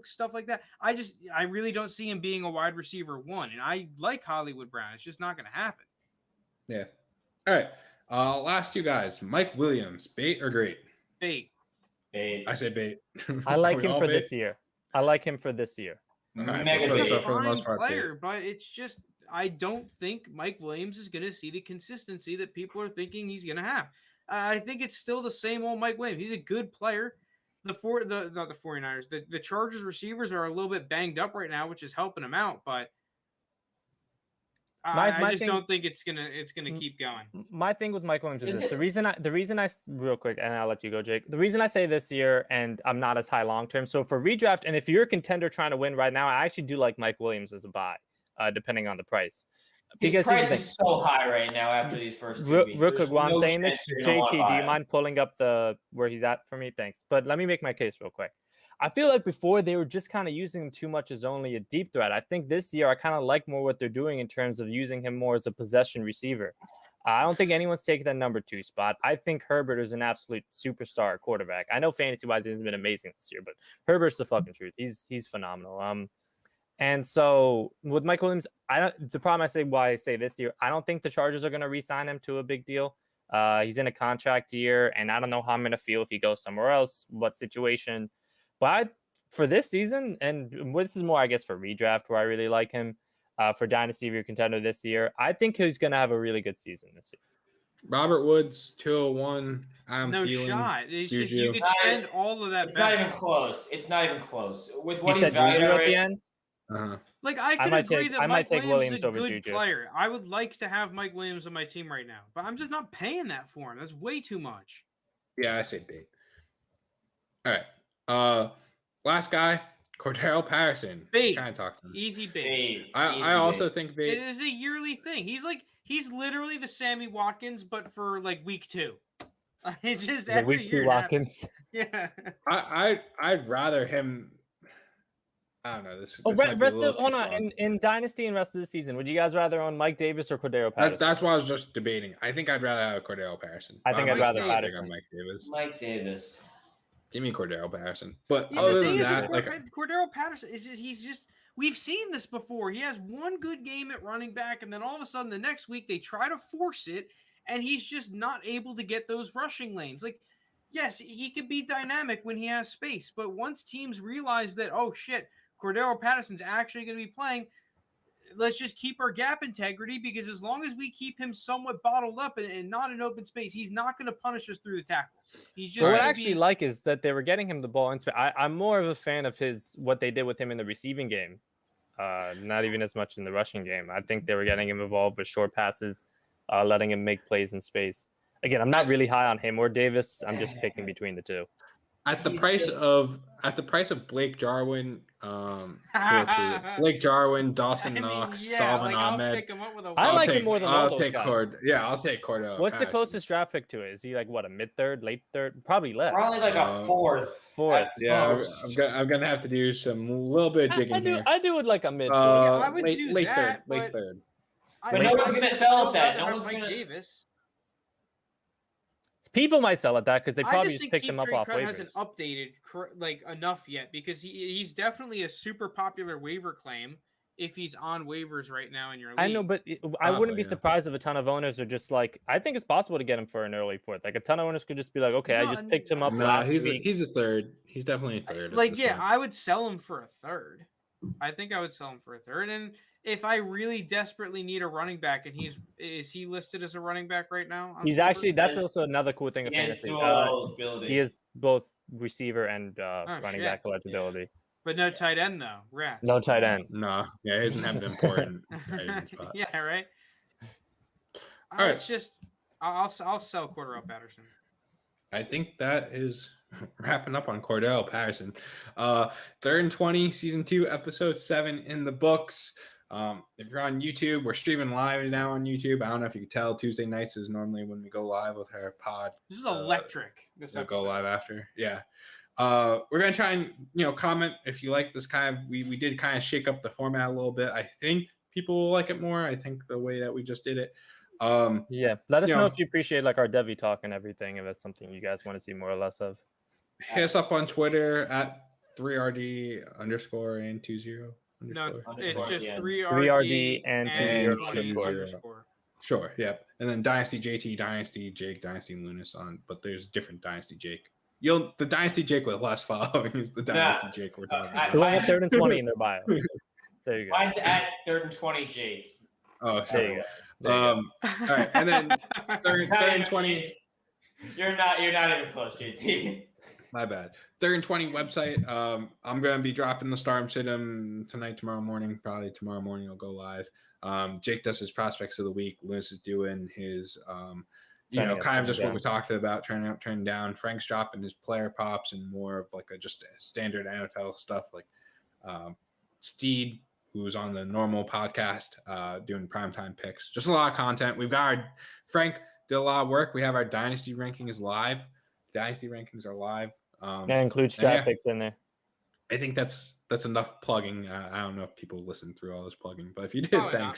stuff like that. I really don't see him being a wide receiver one, and I like Hollywood Brown. It's just not going to happen. Yeah. All right. Last two guys, Mike Williams, bait or great? Bait. I say bait. I like him for this year. He's a fine player, but it's just I don't think Mike Williams is going to see the consistency that people are thinking he's going to have. I think it's still the same old Mike Williams. He's a good player. The 49ers, the Chargers receivers are a little bit banged up right now, which is helping him out, but I just don't think it's gonna keep going. My thing with Mike Williams is this. The reason I real quick, and I'll let you go, Jake. The reason I say this year, and I'm not as high long term. So for redraft, and if you're a contender trying to win right now, I actually do like Mike Williams as a buy, depending on the price. Because his price is so high right now after these first 2 weeks. Real quick, while I'm saying this, JT, do you mind pulling up where he's at for me? Thanks. But let me make my case real quick. I feel like before they were just kind of using him too much as only a deep threat. I think this year I kind of like more what they're doing in terms of using him more as a possession receiver. I don't think anyone's taking that number 2 spot. I think Herbert is an absolute superstar quarterback. I know fantasy-wise he hasn't been amazing this year, but Herbert's the fucking truth. He's phenomenal. And so with Mike Williams, why I say this year, I don't think the Chargers are going to re-sign him to a big deal. He's in a contract year, and I don't know how I'm going to feel if he goes somewhere else, what situation. But for this season, and this is more, I guess, for redraft, where I really like him, for Dynasty, if you're a contender this year, I think he's going to have a really good season this year. Robert Woods, 201. No shot. It's just, you could spend all of that. It's not even close. It's not even close. With what he's valued at the end. Like I could agree that Mike Williams is a good player. I would like to have Mike Williams on my team right now, but I'm just not paying that for him. That's way too much. Yeah, I say bait. All right. Last guy, Cordero Patterson. Bait. Kind of talk to him. Easy bait. I also think bait. It is a yearly thing. He's literally the Sammy Watkins, but for like week 2. It's just every week year 2 Watkins. Yeah. I'd rather him. I don't know. This hold on. In Dynasty and rest of the season, would you guys rather own Mike Davis or Cordero Patterson? That's why I was just debating. I think I'd rather have Cordero Patterson. I think I'd rather Patterson. Mike Davis. Give me Cordero Patterson. But yeah, other than that, Cordero Patterson is just we've seen this before. He has one good game at running back, and then all of a sudden the next week they try to force it, and he's just not able to get those rushing lanes. Like, yes, he could be dynamic when he has space, but once teams realize that, oh shit, Cordero Patterson's actually going to be playing, let's just keep our gap integrity, because as long as we keep him somewhat bottled up and not in open space, he's not going to punish us through the tackles. He's just what I actually like is that they were getting him the ball in space. I'm more of a fan of what they did with him in the receiving game, not even as much in the rushing game. I think they were getting him involved with short passes, letting him make plays in space. Again, I'm not really high on him or Davis. I'm just picking between the two. At the price of Blake Jarwin, Dawson Knox, Salvin Ahmed. I like him more than all those guys. I'll take Cordero. What's the closest draft pick to it? Is he like what, a mid-third, late third? Probably less. Probably like a fourth. Yeah, I'm gonna have to do some little bit of digging here. I do it like a mid. I would do late that, late third. But no one's gonna sell at that. No one's gonna. Davis. People might sell at that because they probably just picked him up off waivers. Hasn't updated enough yet, because he's definitely a super popular waiver claim if he's on waivers right now in your league. I know, but I wouldn't be surprised if a ton of owners are just like, I think it's possible to get him for an early fourth. Like a ton of owners could just be like, okay, I just picked him up last week. He's a third. He's definitely a third. I would sell him for a third. I think I would sell him for a third. And if I really desperately need a running back, and is he listed as a running back right now? He's actually, that's also another cool thing of fantasy. He is both receiver and running back eligibility. But no tight end though. Rats. No tight end. No, yeah, he doesn't have the important. Yeah, right. All right. It's just I'll sell Cordero Patterson. I think that is wrapping up on Cordero Patterson. 3rd and 20, season 2, episode 7 in the books. If you're on YouTube, we're streaming live now on YouTube. I don't know if you can tell, Tuesday nights is normally when we go live with our pod. This is electric. We'll go live after. Yeah. We're going to try and, comment if you like this kind of, we did kind of shake up the format a little bit. I think people will like it more. I think the way that we just did it. Let us know if you appreciate like our Devy talk and everything, if that's something you guys want to see more or less of. Hit us up on Twitter at 3RD _and 20. No, it's just 3RD and 20 _. Sure, yeah. And then Dynasty JT, Dynasty Jake, Dynasty Lounis on, but there's different Dynasty Jake. The Dynasty Jake with less following is the Dynasty Jake we're talking about. The one with 3rd and 20 in their bio. There you go. Mine's at 3rd and 20 Jake. Oh, sure. There you go. All right, and then 3rd and 20. You're not even close, JT. My bad. 3rd and 20 website. I'm going to be dropping the Storm Sit-em tonight, tomorrow morning. Probably tomorrow morning I'll go live. Jake does his prospects of the week. Lounis is doing his, kind of just what we talked about, trending up, trending down. Frank's dropping his player pops and more of like just standard NFL stuff, like Steed, who's on the normal podcast, doing primetime picks. Just a lot of content. We've got Frank did a lot of work. We have our Dynasty rankings live. Dynasty rankings are live. That includes draft picks in there. I think that's enough plugging. I don't know if people listen through all this plugging, but if you did, thanks.